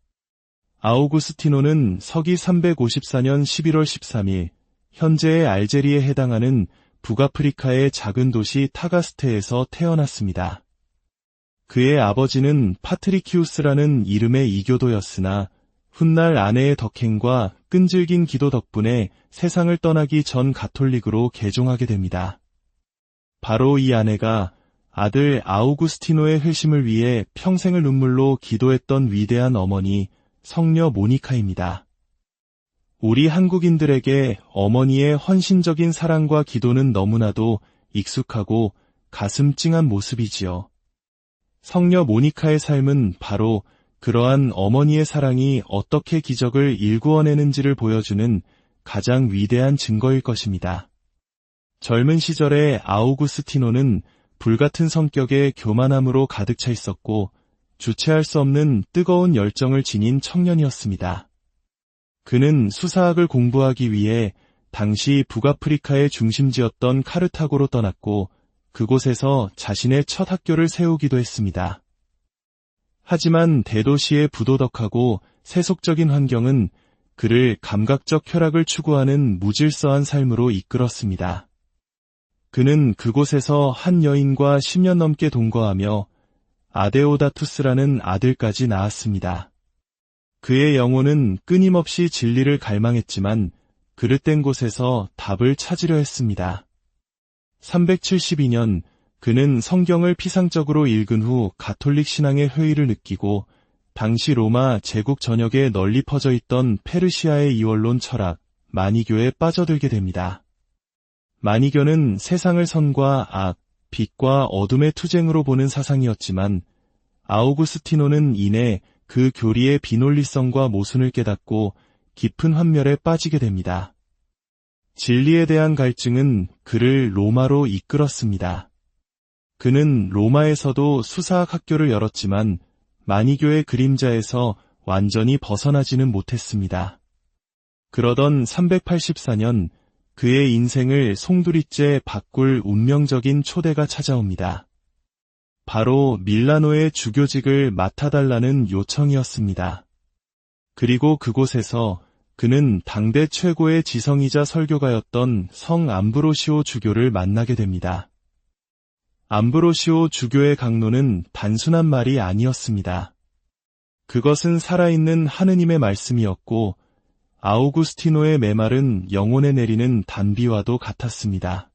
아우구스티노는 서기 354년 11월 13일 현재의 알제리에 해당하는 북아프리카의 작은 도시 타가스테에서 태어났습니다. 그의 아버지는 파트리키우스라는 이름의 이교도였으나 훗날 아내의 덕행과 끈질긴 기도 덕분에 세상을 떠나기 전 가톨릭으로 개종하게 됩니다. 바로 이 아내가 아들 아우구스티노의 회심을 위해 평생을 눈물로 기도했던 위대한 어머니 성녀 모니카입니다. 우리 한국인들에게 어머니의 헌신적인 사랑과 기도는 너무나도 익숙하고 가슴 찡한 모습이지요. 성녀 모니카의 삶은 바로 그러한 어머니의 사랑이 어떻게 기적을 일구어내는지를 보여주는 가장 위대한 증거일 것입니다. 젊은 시절에 아우구스티노는 불같은 성격에 교만함으로 가득 차 있었고 주체할 수 없는 뜨거운 열정을 지닌 청년이었습니다. 그는 수사학을 공부하기 위해 당시 북아프리카의 중심지였던 카르타고로 떠났고 그곳에서 자신의 첫 학교를 세우기도 했습니다. 하지만 대도시의 부도덕하고 세속적인 환경은 그를 감각적 쾌락을 추구하는 무질서한 삶으로 이끌었습니다. 그는 그곳에서 한 여인과 10년 넘게 동거하며 아데오다투스라는 아들까지 낳았습니다. 그의 영혼은 끊임없이 진리를 갈망했지만 그릇된 곳에서 답을 찾으려 했습니다. 372년 그는 성경을 피상적으로 읽은 후 가톨릭 신앙의 회의를 느끼고 당시 로마 제국 전역에 널리 퍼져 있던 페르시아의 이원론 철학, 마니교에 빠져들게 됩니다. 마니교는 세상을 선과 악, 빛과 어둠의 투쟁으로 보는 사상이었지만 아우구스티노는 이내 그 교리의 비논리성과 모순을 깨닫고 깊은 환멸에 빠지게 됩니다. 진리에 대한 갈증은 그를 로마로 이끌었습니다. 그는 로마에서도 수사학 학교를 열었지만 마니교의 그림자에서 완전히 벗어나지는 못했습니다. 그러던 384년 그의 인생을 송두리째 바꿀 운명적인 초대가 찾아옵니다. 바로 밀라노의 주교직을 맡아달라는 요청이었습니다. 그리고 그곳에서 그는 당대 최고의 지성이자 설교가였던 성 암브로시오 주교를 만나게 됩니다. 암브로시오 주교의 강론은 단순한 말이 아니었습니다. 그것은 살아있는 하느님의 말씀이었고 아우구스티노의 메말은 영혼에 내리는 단비와도 같았습니다.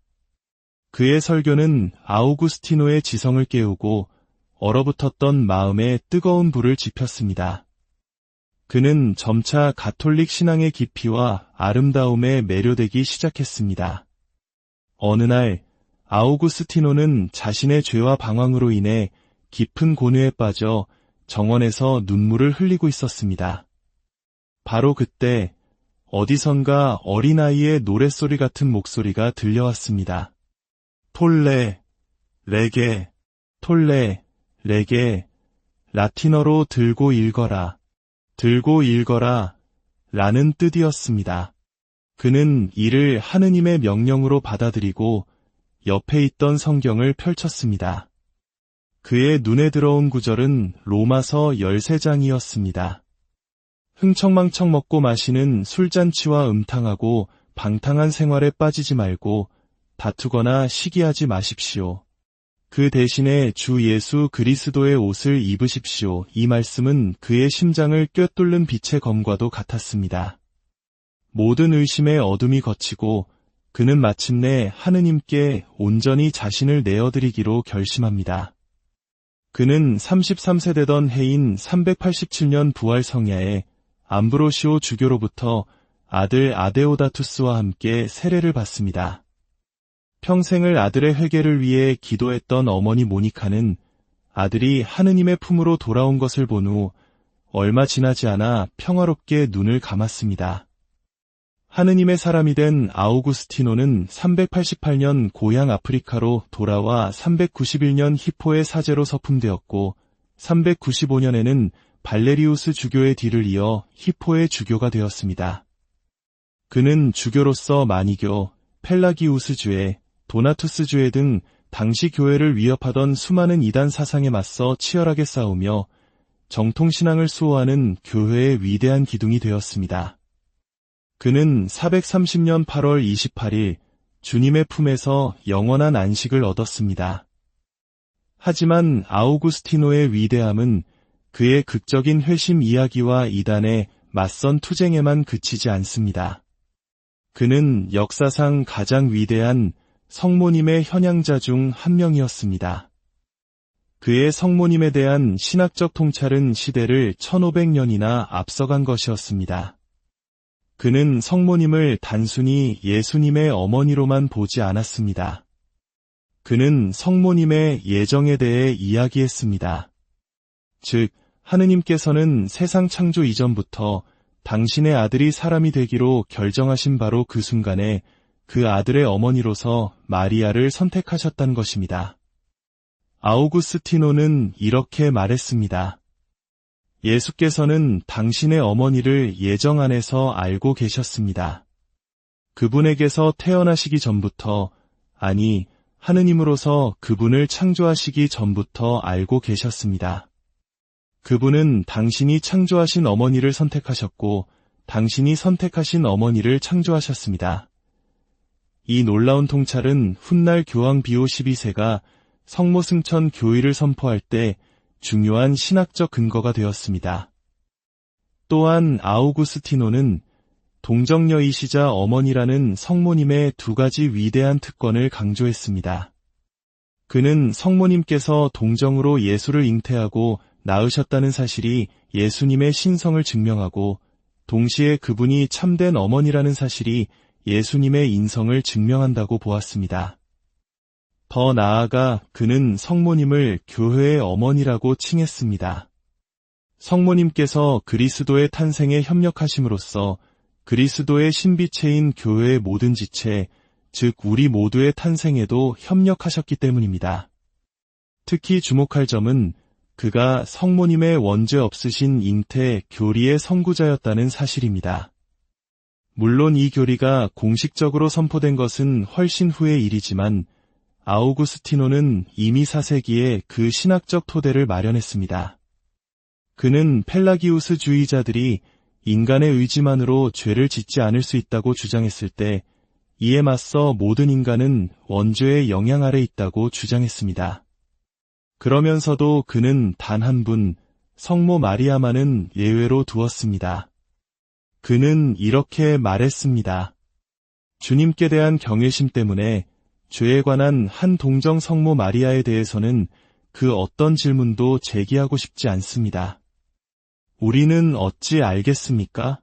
그의 설교는 아우구스티노의 지성을 깨우고 얼어붙었던 마음에 뜨거운 불을 지폈습니다. 그는 점차 가톨릭 신앙의 깊이와 아름다움에 매료되기 시작했습니다. 어느 날 아우구스티노는 자신의 죄와 방황으로 인해 깊은 고뇌에 빠져 정원에서 눈물을 흘리고 있었습니다. 바로 그때 어디선가 어린아이의 노랫소리 같은 목소리가 들려왔습니다. 톨레, 레게, 톨레, 레게, 라틴어로 들고 읽어라, 들고 읽어라 라는 뜻이었습니다. 그는 이를 하느님의 명령으로 받아들이고 옆에 있던 성경을 펼쳤습니다. 그의 눈에 들어온 구절은 로마서 13장이었습니다. 흥청망청 먹고 마시는 술잔치와 음탕하고 방탕한 생활에 빠지지 말고 다투거나 시기하지 마십시오. 그 대신에 주 예수 그리스도의 옷을 입으십시오. 이 말씀은 그의 심장을 꿰뚫는 빛의 검과도 같았습니다. 모든 의심의 어둠이 걷히고 그는 마침내 하느님께 온전히 자신을 내어드리기로 결심합니다. 그는 33세 되던 해인 387년 부활 성야에 암브로시오 주교로부터 아들 아데오다투스와 함께 세례를 받습니다. 평생을 아들의 회개를 위해 기도했던 어머니 모니카는 아들이 하느님의 품으로 돌아온 것을 본 후 얼마 지나지 않아 평화롭게 눈을 감았습니다. 하느님의 사람이 된 아우구스티노는 388년 고향 아프리카로 돌아와 391년 히포의 사제로 서품되었고 395년에는 발레리우스 주교의 뒤를 이어 히포의 주교가 되었습니다. 그는 주교로서 마니교, 펠라기우스주의, 도나투스주의 등 당시 교회를 위협하던 수많은 이단 사상에 맞서 치열하게 싸우며 정통신앙을 수호하는 교회의 위대한 기둥이 되었습니다. 그는 430년 8월 28일 주님의 품에서 영원한 안식을 얻었습니다. 하지만 아우구스티노의 위대함은 그의 극적인 회심 이야기와 이단의 맞선 투쟁에만 그치지 않습니다. 그는 역사상 가장 위대한 성모님의 현양자 중 한 명이었습니다. 그의 성모님에 대한 신학적 통찰은 시대를 1500년이나 앞서간 것이었습니다. 그는 성모님을 단순히 예수님의 어머니로만 보지 않았습니다. 그는 성모님의 예정에 대해 이야기했습니다. 즉, 하느님께서는 세상 창조 이전부터 당신의 아들이 사람이 되기로 결정하신 바로 그 순간에 그 아들의 어머니로서 마리아를 선택하셨다는 것입니다. 아우구스티노는 이렇게 말했습니다. 예수께서는 당신의 어머니를 예정 안에서 알고 계셨습니다. 그분에게서 태어나시기 전부터, 아니, 하느님으로서 그분을 창조하시기 전부터 알고 계셨습니다. 그분은 당신이 창조하신 어머니를 선택하셨고, 당신이 선택하신 어머니를 창조하셨습니다. 이 놀라운 통찰은 훗날 교황 비오 12세가 성모 승천 교의를 선포할 때 중요한 신학적 근거가 되었습니다. 또한 아우구스티노는 동정녀이시자 어머니라는 성모님의 두 가지 위대한 특권을 강조했습니다. 그는 성모님께서 동정으로 예수를 잉태하고 낳으셨다는 사실이 예수님의 신성을 증명하고, 동시에 그분이 참된 어머니라는 사실이 예수님의 인성을 증명한다고 보았습니다. 더 나아가 그는 성모님을 교회의 어머니라고 칭했습니다. 성모님께서 그리스도의 탄생에 협력하심으로써 그리스도의 신비체인 교회의 모든 지체, 즉 우리 모두의 탄생에도 협력하셨기 때문입니다. 특히 주목할 점은 그가 성모님의 원죄 없으신 잉태 교리의 선구자였다는 사실입니다. 물론 이 교리가 공식적으로 선포된 것은 훨씬 후의 일이지만 아우구스티노는 이미 4세기에 그 신학적 토대를 마련했습니다. 그는 펠라기우스주의자들이 인간의 의지만으로 죄를 짓지 않을 수 있다고 주장했을 때 이에 맞서 모든 인간은 원죄의 영향 아래 있다고 주장했습니다. 그러면서도 그는 단 한 분, 성모 마리아만은 예외로 두었습니다. 그는 이렇게 말했습니다. 주님께 대한 경외심 때문에 죄에 관한 한 동정 성모 마리아에 대해서는 그 어떤 질문도 제기하고 싶지 않습니다. 우리는 어찌 알겠습니까?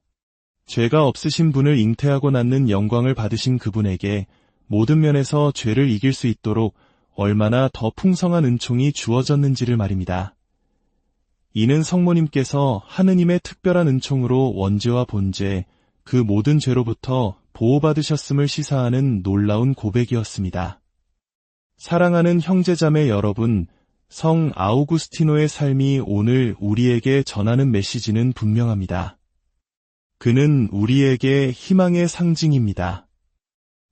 죄가 없으신 분을 잉태하고 낳는 영광을 받으신 그분에게 모든 면에서 죄를 이길 수 있도록 얼마나 더 풍성한 은총이 주어졌는지를 말입니다. 이는 성모님께서 하느님의 특별한 은총으로 원죄와 본죄, 그 모든 죄로부터 보호받으셨음을 시사하는 놀라운 고백이었습니다. 사랑하는 형제자매 여러분, 성 아우구스티노의 삶이 오늘 우리에게 전하는 메시지는 분명합니다. 그는 우리에게 희망의 상징입니다.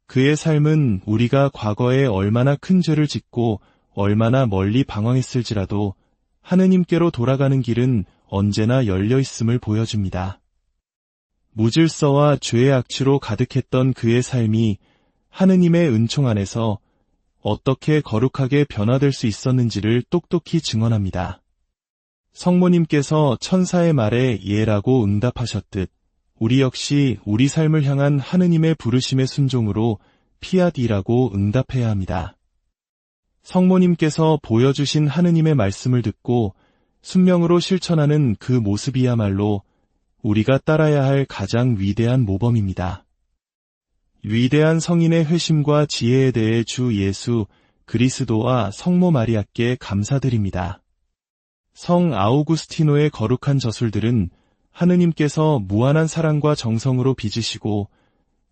그의 삶은 우리가 과거에 얼마나 큰 죄를 짓고 얼마나 멀리 방황했을지라도 하느님께로 돌아가는 길은 언제나 열려 있음을 보여줍니다. 무질서와 죄의 악취로 가득했던 그의 삶이 하느님의 은총 안에서 어떻게 거룩하게 변화될 수 있었는지를 똑똑히 증언합니다. 성모님께서 천사의 말에 예라고 응답하셨듯 우리 역시 우리 삶을 향한 하느님의 부르심의 순종으로 피아디라고 응답해야 합니다. 성모님께서 보여주신 하느님의 말씀을 듣고 순명으로 실천하는 그 모습이야말로 우리가 따라야 할 가장 위대한 모범입니다. 위대한 성인의 회심과 지혜에 대해 주 예수 그리스도와 성모 마리아께 감사드립니다. 성 아우구스티노의 거룩한 저술들은 하느님께서 무한한 사랑과 정성으로 빚으시고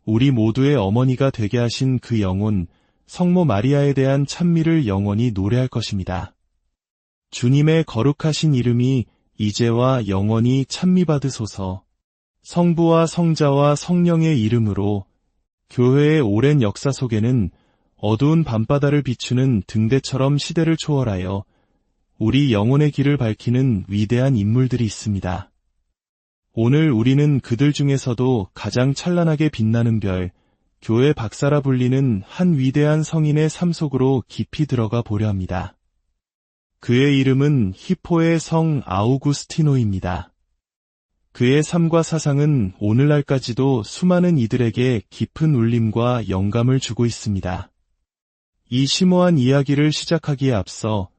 우리 모두의 어머니가 되게 하신 그 영혼 성모 마리아에 대한 찬미를 영원히 노래할 것입니다. 주님의 거룩하신 이름이 이제와 영원히 찬미받으소서. 성부와 성자와 성령의 이름으로. 교회의 오랜 역사 속에는 어두운 밤바다를 비추는 등대처럼 시대를 초월하여 우리 영혼의 길을 밝히는 위대한 인물들이 있습니다. 오늘 우리는 그들 중에서도 가장 찬란하게 빛나는 별, 교회 박사라 불리는 한 위대한 성인의 삶 속으로 깊이 들어가 보려 합니다. 그의 이름은 히포의 성 아우구스티노입니다. 그의 삶과 사상은 오늘날까지도 수많은 이들에게 깊은 울림과 영감을 주고 있습니다. 이 심오한 이야기를 시작하기에 앞서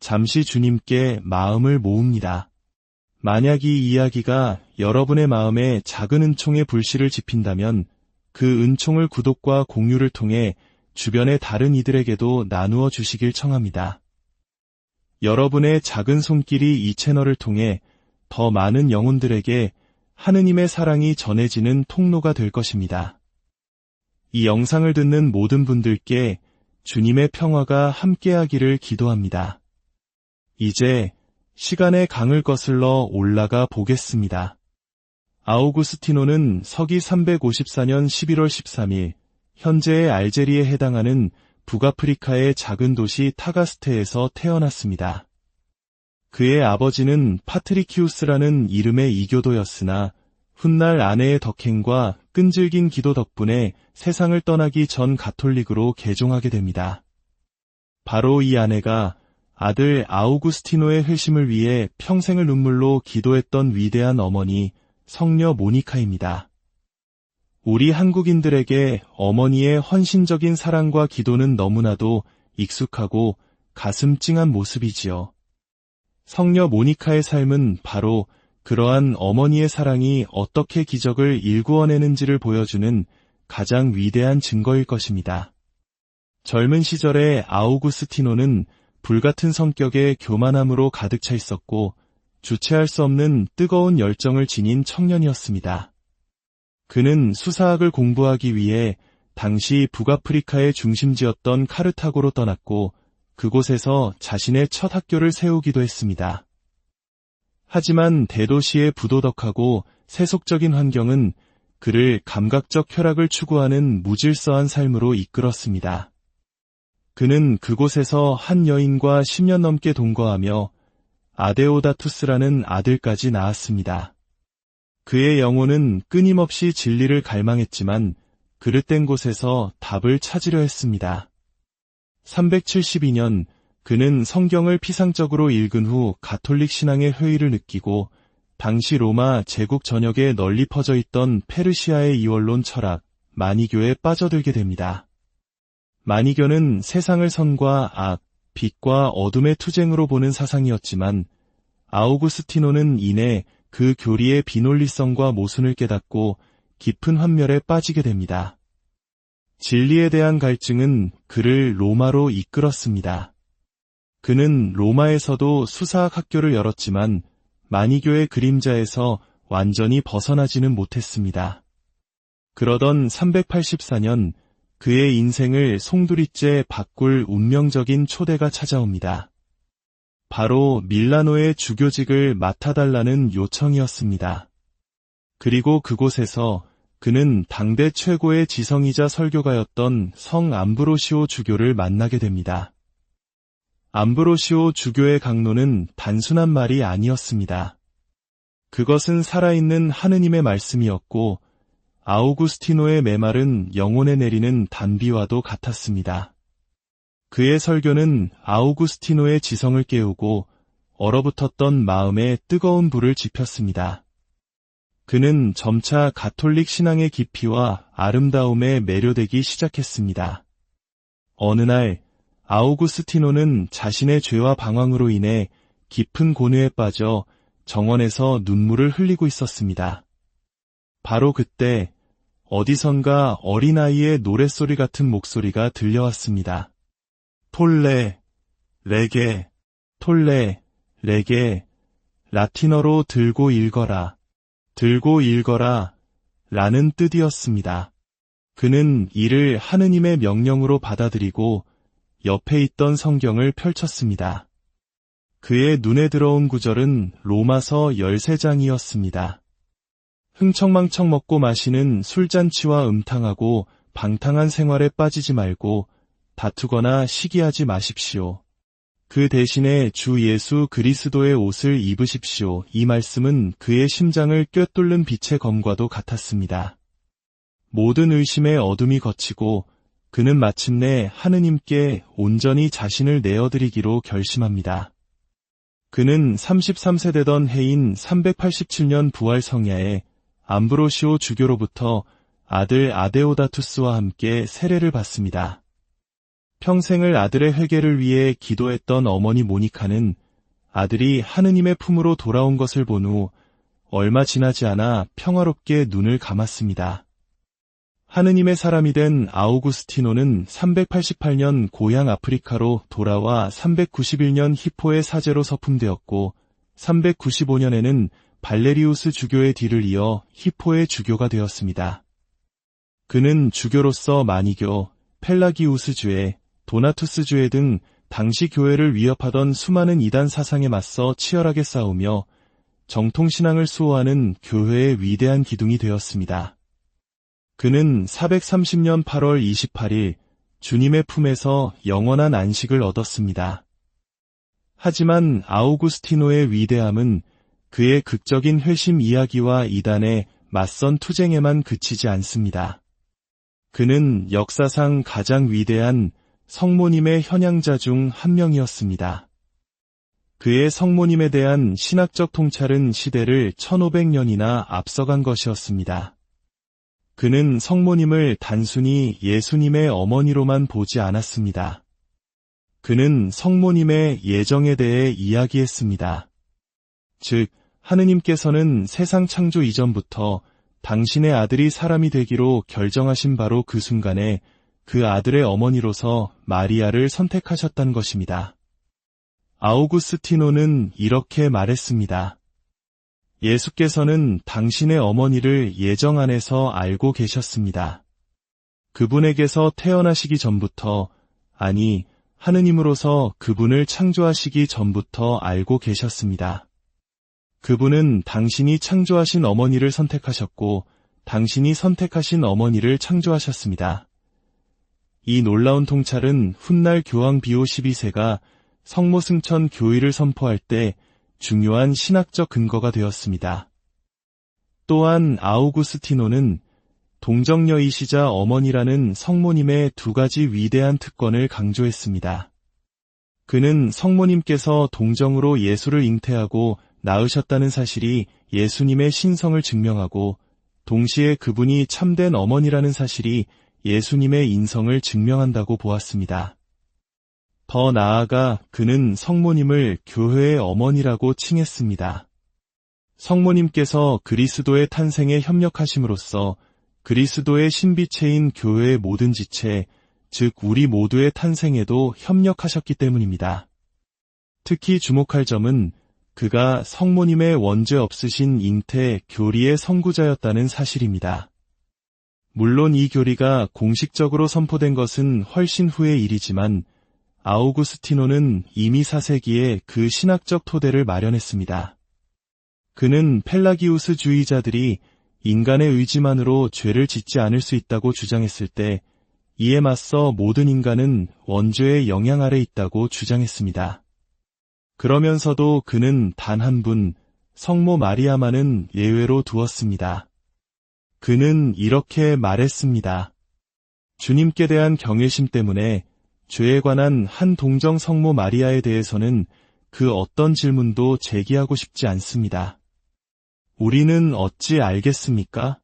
잠시 주님께 마음을 모읍니다. 만약 이 이야기가 여러분의 마음에 작은 은총의 불씨를 지핀다면 그 은총을 구독과 공유를 통해 주변의 다른 이들에게도 나누어 주시길 청합니다. 여러분의 작은 손길이 이 채널을 통해 더 많은 영혼들에게 하느님의 사랑이 전해지는 통로가 될 것입니다. 이 영상을 듣는 모든 분들께 주님의 평화가 함께하기를 기도합니다. 이제 시간의 강을 거슬러 올라가 보겠습니다. 아우구스티노는 서기 354년 11월 13일 현재의 알제리에 해당하는 북아프리카의 작은 도시 타가스테에서 태어났습니다. 그의 아버지는 파트리키우스라는 이름의 이교도였으나 훗날 아내의 덕행과 끈질긴 기도 덕분에 세상을 떠나기 전 가톨릭으로 개종하게 됩니다. 바로 이 아내가 아들 아우구스티노의 회심을 위해 평생을 눈물로 기도했던 위대한 어머니 성녀 모니카입니다. 우리 한국인들에게 어머니의 헌신적인 사랑과 기도는 너무나도 익숙하고 가슴 찡한 모습이지요. 성녀 모니카의 삶은 바로 그러한 어머니의 사랑이 어떻게 기적을 일구어내는지를 보여주는 가장 위대한 증거일 것입니다. 젊은 시절의 아우구스티노는 불같은 성격에 교만함으로 가득 차 있었고 주체할 수 없는 뜨거운 열정을 지닌 청년이었습니다. 그는 수사학을 공부하기 위해 당시 북아프리카의 중심지였던 카르타고로 떠났고 그곳에서 자신의 첫 학교를 세우기도 했습니다. 하지만 대도시의 부도덕하고 세속적인 환경은 그를 감각적 쾌락을 추구하는 무질서한 삶으로 이끌었습니다. 그는 그곳에서 한 여인과 10년 넘게 동거하며 아데오다투스라는 아들까지 낳았습니다. 그의 영혼은 끊임없이 진리를 갈망했지만 그릇된 곳에서 답을 찾으려 했습니다. 372년 그는 성경을 피상적으로 읽은 후 가톨릭 신앙의 회의를 느끼고 당시 로마 제국 전역에 널리 퍼져 있던 페르시아의 이원론 철학, 마니교에 빠져들게 됩니다. 마니교는 세상을 선과 악, 빛과 어둠의 투쟁으로 보는 사상이었지만 아우구스티노는 이내 그 교리의 비논리성과 모순을 깨닫고 깊은 환멸에 빠지게 됩니다. 진리에 대한 갈증은 그를 로마로 이끌었습니다. 그는 로마에서도 수사학 학교를 열었지만 마니교의 그림자에서 완전히 벗어나지는 못했습니다. 그러던 384년 그의 인생을 송두리째 바꿀 운명적인 초대가 찾아옵니다. 바로 밀라노의 주교직을 맡아달라는 요청이었습니다. 그리고 그곳에서 그는 당대 최고의 지성이자 설교가였던 성 암브로시오 주교를 만나게 됩니다. 암브로시오 주교의 강론은 단순한 말이 아니었습니다. 그것은 살아있는 하느님의 말씀이었고 아우구스티노의 메마른 영혼에 내리는 단비와도 같았습니다. 그의 설교는 아우구스티노의 지성을 깨우고 얼어붙었던 마음에 뜨거운 불을 지폈습니다. 그는 점차 가톨릭 신앙의 깊이와 아름다움에 매료되기 시작했습니다. 어느 날 아우구스티노는 자신의 죄와 방황으로 인해 깊은 고뇌에 빠져 정원에서 눈물을 흘리고 있었습니다. 바로 그때 어디선가 어린아이의 노랫소리 같은 목소리가 들려왔습니다. 톨레, 레게, 톨레, 레게, 라틴어로 들고 읽어라, 들고 읽어라 라는 뜻이었습니다. 그는 이를 하느님의 명령으로 받아들이고 옆에 있던 성경을 펼쳤습니다. 그의 눈에 들어온 구절은 로마서 13장이었습니다. 흥청망청 먹고 마시는 술잔치와 음탕하고 방탕한 생활에 빠지지 말고 다투거나 시기하지 마십시오. 그 대신에 주 예수 그리스도의 옷을 입으십시오. 이 말씀은 그의 심장을 꿰뚫는 빛의 검과도 같았습니다. 모든 의심의 어둠이 걷히고 그는 마침내 하느님께 온전히 자신을 내어드리기로 결심합니다. 그는 33세 되던 해인 387년 부활 성야에 암브로시오 주교로부터 아들 아데오다투스와 함께 세례를 받습니다. 평생을 아들의 회개를 위해 기도했던 어머니 모니카는 아들이 하느님의 품으로 돌아온 것을 본 후 얼마 지나지 않아 평화롭게 눈을 감았습니다. 하느님의 사람이 된 아우구스티노는 388년 고향 아프리카로 돌아와 391년 히포의 사제로 서품되었고 395년에는 발레리우스 주교의 뒤를 이어 히포의 주교가 되었습니다. 그는 주교로서 마니교, 펠라기우스주의, 도나투스주의 등 당시 교회를 위협하던 수많은 이단 사상에 맞서 치열하게 싸우며 정통신앙을 수호하는 교회의 위대한 기둥이 되었습니다. 그는 430년 8월 28일 주님의 품에서 영원한 안식을 얻었습니다. 하지만 아우구스티노의 위대함은 그의 극적인 회심 이야기와 이단의 맞선 투쟁에만 그치지 않습니다. 그는 역사상 가장 위대한 성모님의 현양자 중 한 명이었습니다. 그의 성모님에 대한 신학적 통찰은 시대를 1500년이나 앞서간 것이었습니다. 그는 성모님을 단순히 예수님의 어머니로만 보지 않았습니다. 그는 성모님의 예정에 대해 이야기했습니다. 즉, 하느님께서는 세상 창조 이전부터 당신의 아들이 사람이 되기로 결정하신 바로 그 순간에 그 아들의 어머니로서 마리아를 선택하셨다는 것입니다. 아우구스티노는 이렇게 말했습니다. 예수께서는 당신의 어머니를 예정 안에서 알고 계셨습니다. 그분에게서 태어나시기 전부터, 아니, 하느님으로서 그분을 창조하시기 전부터 알고 계셨습니다. 그분은 당신이 창조하신 어머니를 선택하셨고, 당신이 선택하신 어머니를 창조하셨습니다. 이 놀라운 통찰은 훗날 교황 비오 12세가 성모 승천 교의를 선포할 때 중요한 신학적 근거가 되었습니다. 또한 아우구스티노는 동정녀이시자 어머니라는 성모님의 두 가지 위대한 특권을 강조했습니다. 그는 성모님께서 동정으로 예수를 잉태하고 낳으셨다는 사실이 예수님의 신성을 증명하고 동시에 그분이 참된 어머니라는 사실이 예수님의 인성을 증명한다고 보았습니다. 더 나아가 그는 성모님을 교회의 어머니라고 칭했습니다. 성모님께서 그리스도의 탄생에 협력하심으로써 그리스도의 신비체인 교회의 모든 지체, 즉 우리 모두의 탄생에도 협력하셨기 때문입니다. 특히 주목할 점은 그가 성모님의 원죄 없으신 잉태 교리의 선구자였다는 사실입니다. 물론 이 교리가 공식적으로 선포된 것은 훨씬 후의 일이지만 아우구스티노는 이미 4세기에 그 신학적 토대를 마련했습니다. 그는 펠라기우스주의자들이 인간의 의지만으로 죄를 짓지 않을 수 있다고 주장했을 때 이에 맞서 모든 인간은 원죄의 영향 아래 있다고 주장했습니다. 그러면서도 그는 단 한 분, 성모 마리아만은 예외로 두었습니다. 그는 이렇게 말했습니다. 주님께 대한 경외심 때문에 죄에 관한 한 동정 성모 마리아에 대해서는 그 어떤 질문도 제기하고 싶지 않습니다. 우리는 어찌 알겠습니까?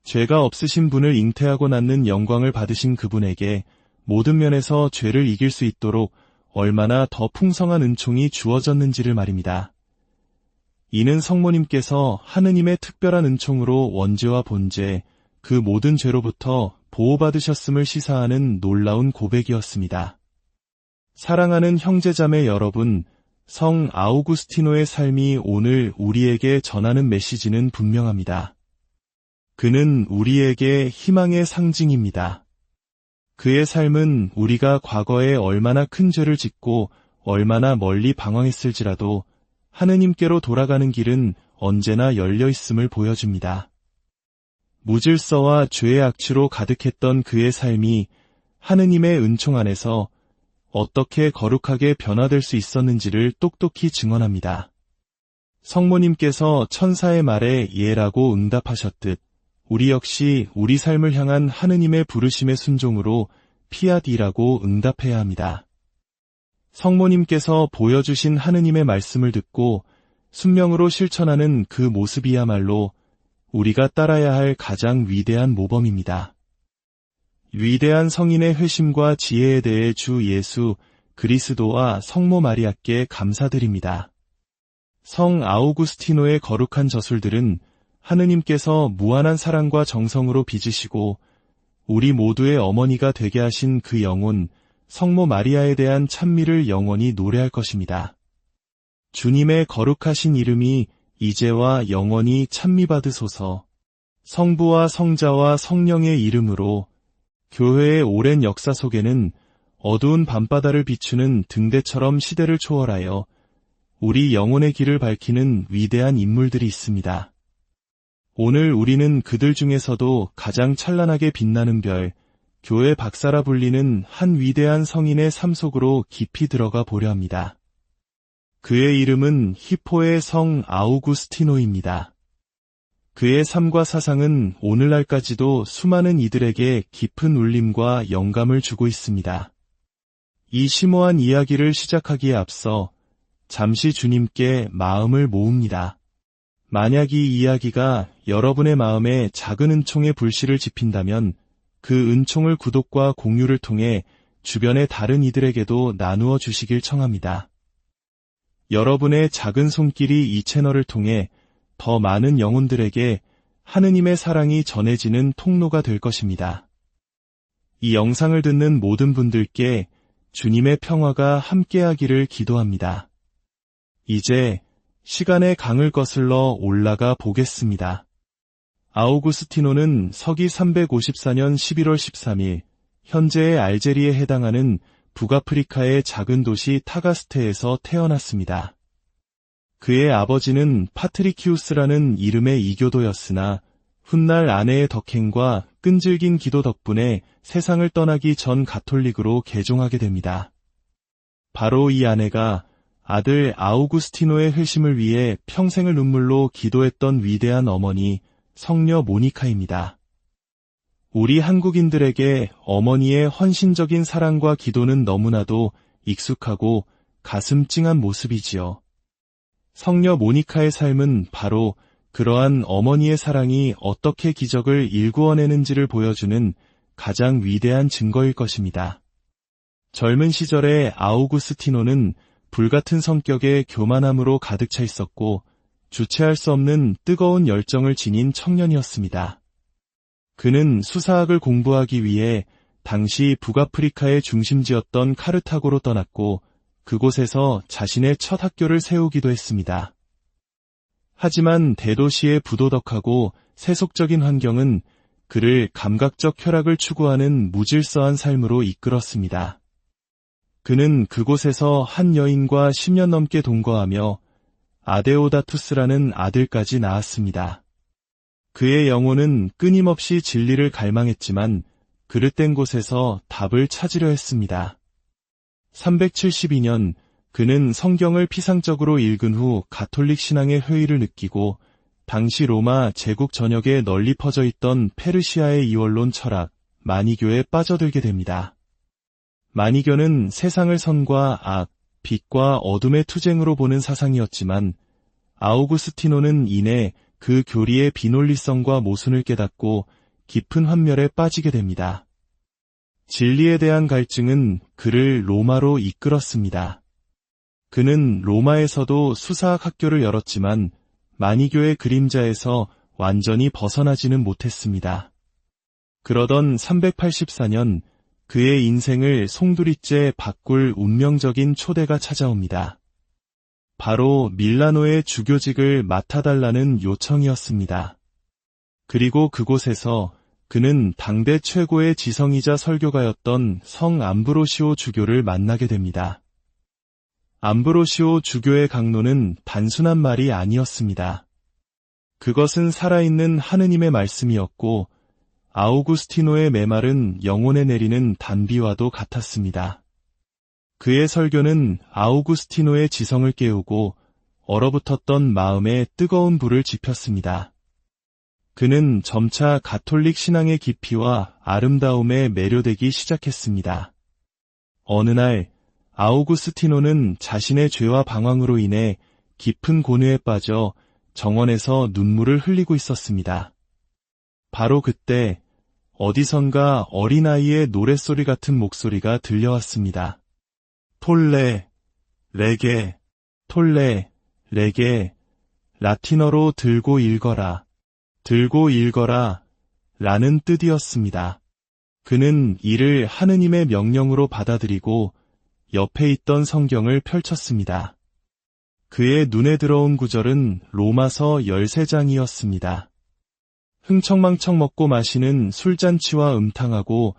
죄가 없으신 분을 잉태하고 낳는 영광을 받으신 그분에게 모든 면에서 죄를 이길 수 있도록 얼마나 더 풍성한 은총이 주어졌는지를 말입니다. 이는 성모님께서 하느님의 특별한 은총으로 원죄와 본죄, 그 모든 죄로부터 보호받으셨음을 시사하는 놀라운 고백이었습니다. 사랑하는 형제자매 여러분, 성 아우구스티노의 삶이 오늘 우리에게 전하는 메시지는 분명합니다. 그는 우리에게 희망의 상징입니다. 그의 삶은 우리가 과거에 얼마나 큰 죄를 짓고 얼마나 멀리 방황했을지라도 하느님께로 돌아가는 길은 언제나 열려 있음을 보여줍니다. 무질서와 죄의 악취로 가득했던 그의 삶이 하느님의 은총 안에서 어떻게 거룩하게 변화될 수 있었는지를 똑똑히 증언합니다. 성모님께서 천사의 말에 예라고 응답하셨듯 우리 역시 우리 삶을 향한 하느님의 부르심의 순종으로 피아디라고 응답해야 합니다. 성모님께서 보여주신 하느님의 말씀을 듣고 순명으로 실천하는 그 모습이야말로 우리가 따라야 할 가장 위대한 모범입니다. 위대한 성인의 회심과 지혜에 대해 주 예수 그리스도와 성모 마리아께 감사드립니다. 성 아우구스티노의 거룩한 저술들은 하느님께서 무한한 사랑과 정성으로 빚으시고 우리 모두의 어머니가 되게 하신 그 영혼, 성모 마리아에 대한 찬미를 영원히 노래할 것입니다. 주님의 거룩하신 이름이 이제와 영원히 찬미받으소서. 성부와 성자와 성령의 이름으로. 교회의 오랜 역사 속에는 어두운 밤바다를 비추는 등대처럼 시대를 초월하여 우리 영혼의 길을 밝히는 위대한 인물들이 있습니다. 오늘 우리는 그들 중에서도 가장 찬란하게 빛나는 별, 교회 박사라 불리는 한 위대한 성인의 삶 속으로 깊이 들어가 보려 합니다. 그의 이름은 히포의 성 아우구스티노입니다. 그의 삶과 사상은 오늘날까지도 수많은 이들에게 깊은 울림과 영감을 주고 있습니다. 이 심오한 이야기를 시작하기에 앞서 잠시 주님께 마음을 모읍니다. 만약 이 이야기가 여러분의 마음에 작은 은총의 불씨를 지핀다면 그 은총을 구독과 공유를 통해 주변의 다른 이들에게도 나누어 주시길 청합니다. 여러분의 작은 손길이 이 채널을 통해 더 많은 영혼들에게 하느님의 사랑이 전해지는 통로가 될 것입니다. 이 영상을 듣는 모든 분들께 주님의 평화가 함께하기를 기도합니다. 이제 시간의 강을 거슬러 올라가 보겠습니다. 아우구스티노는 서기 354년 11월 13일 현재의 알제리에 해당하는 북아프리카의 작은 도시 타가스테에서 태어났습니다. 그의 아버지는 파트리키우스라는 이름의 이교도였으나 훗날 아내의 덕행과 끈질긴 기도 덕분에 세상을 떠나기 전 가톨릭으로 개종하게 됩니다. 바로 이 아내가 아들 아우구스티노의 회심을 위해 평생을 눈물로 기도했던 위대한 어머니 성녀 모니카입니다. 우리 한국인들에게 어머니의 헌신적인 사랑과 기도는 너무나도 익숙하고 가슴 찡한 모습이지요. 성녀 모니카의 삶은 바로 그러한 어머니의 사랑이 어떻게 기적을 일구어내는지를 보여주는 가장 위대한 증거일 것입니다. 젊은 시절의 아우구스티노는 불같은 성격에 교만함으로 가득 차 있었고 주체할 수 없는 뜨거운 열정을 지닌 청년이었습니다. 그는 수사학을 공부하기 위해 당시 북아프리카의 중심지였던 카르타고로 떠났고 그곳에서 자신의 첫 학교를 세우기도 했습니다. 하지만 대도시의 부도덕하고 세속적인 환경은 그를 감각적 쾌락을 추구하는 무질서한 삶으로 이끌었습니다. 그는 그곳에서 한 여인과 10년 넘게 동거하며 아데오다투스라는 아들까지 낳았습니다. 그의 영혼은 끊임없이 진리를 갈망했지만 그릇된 곳에서 답을 찾으려 했습니다. 372년 그는 성경을 피상적으로 읽은 후 가톨릭 신앙의 회의를 느끼고 당시 로마 제국 전역에 널리 퍼져 있던 페르시아의 이원론 철학, 마니교에 빠져들게 됩니다. 마니교는 세상을 선과 악, 빛과 어둠의 투쟁으로 보는 사상이었지만 아우구스티노는 이내 그 교리의 비논리성과 모순을 깨닫고 깊은 환멸에 빠지게 됩니다. 진리에 대한 갈증은 그를 로마로 이끌었습니다. 그는 로마에서도 수사학 학교를 열었지만 마니교의 그림자에서 완전히 벗어나지는 못했습니다. 그러던 384년 그의 인생을 송두리째 바꿀 운명적인 초대가 찾아옵니다. 바로 밀라노의 주교직을 맡아달라는 요청이었습니다. 그리고 그곳에서 그는 당대 최고의 지성이자 설교가였던 성 암브로시오 주교를 만나게 됩니다. 암브로시오 주교의 강론은 단순한 말이 아니었습니다. 그것은 살아있는 하느님의 말씀이었고 아우구스티노의 메말은 영혼에 내리는 단비와도 같았습니다. 그의 설교는 아우구스티노의 지성을 깨우고 얼어붙었던 마음에 뜨거운 불을 지폈습니다. 그는 점차 가톨릭 신앙의 깊이와 아름다움에 매료되기 시작했습니다. 어느 날 아우구스티노는 자신의 죄와 방황으로 인해 깊은 고뇌에 빠져 정원에서 눈물을 흘리고 있었습니다. 바로 그때 어디선가 어린아이의 노랫소리 같은 목소리가 들려왔습니다. 톨레, 레게, 톨레, 레게, 라틴어로 들고 읽어라, 들고 읽어라 라는 뜻이었습니다. 그는 이를 하느님의 명령으로 받아들이고 옆에 있던 성경을 펼쳤습니다. 그의 눈에 들어온 구절은 로마서 13장이었습니다. 흥청망청 먹고 마시는 술잔치와 음탕하고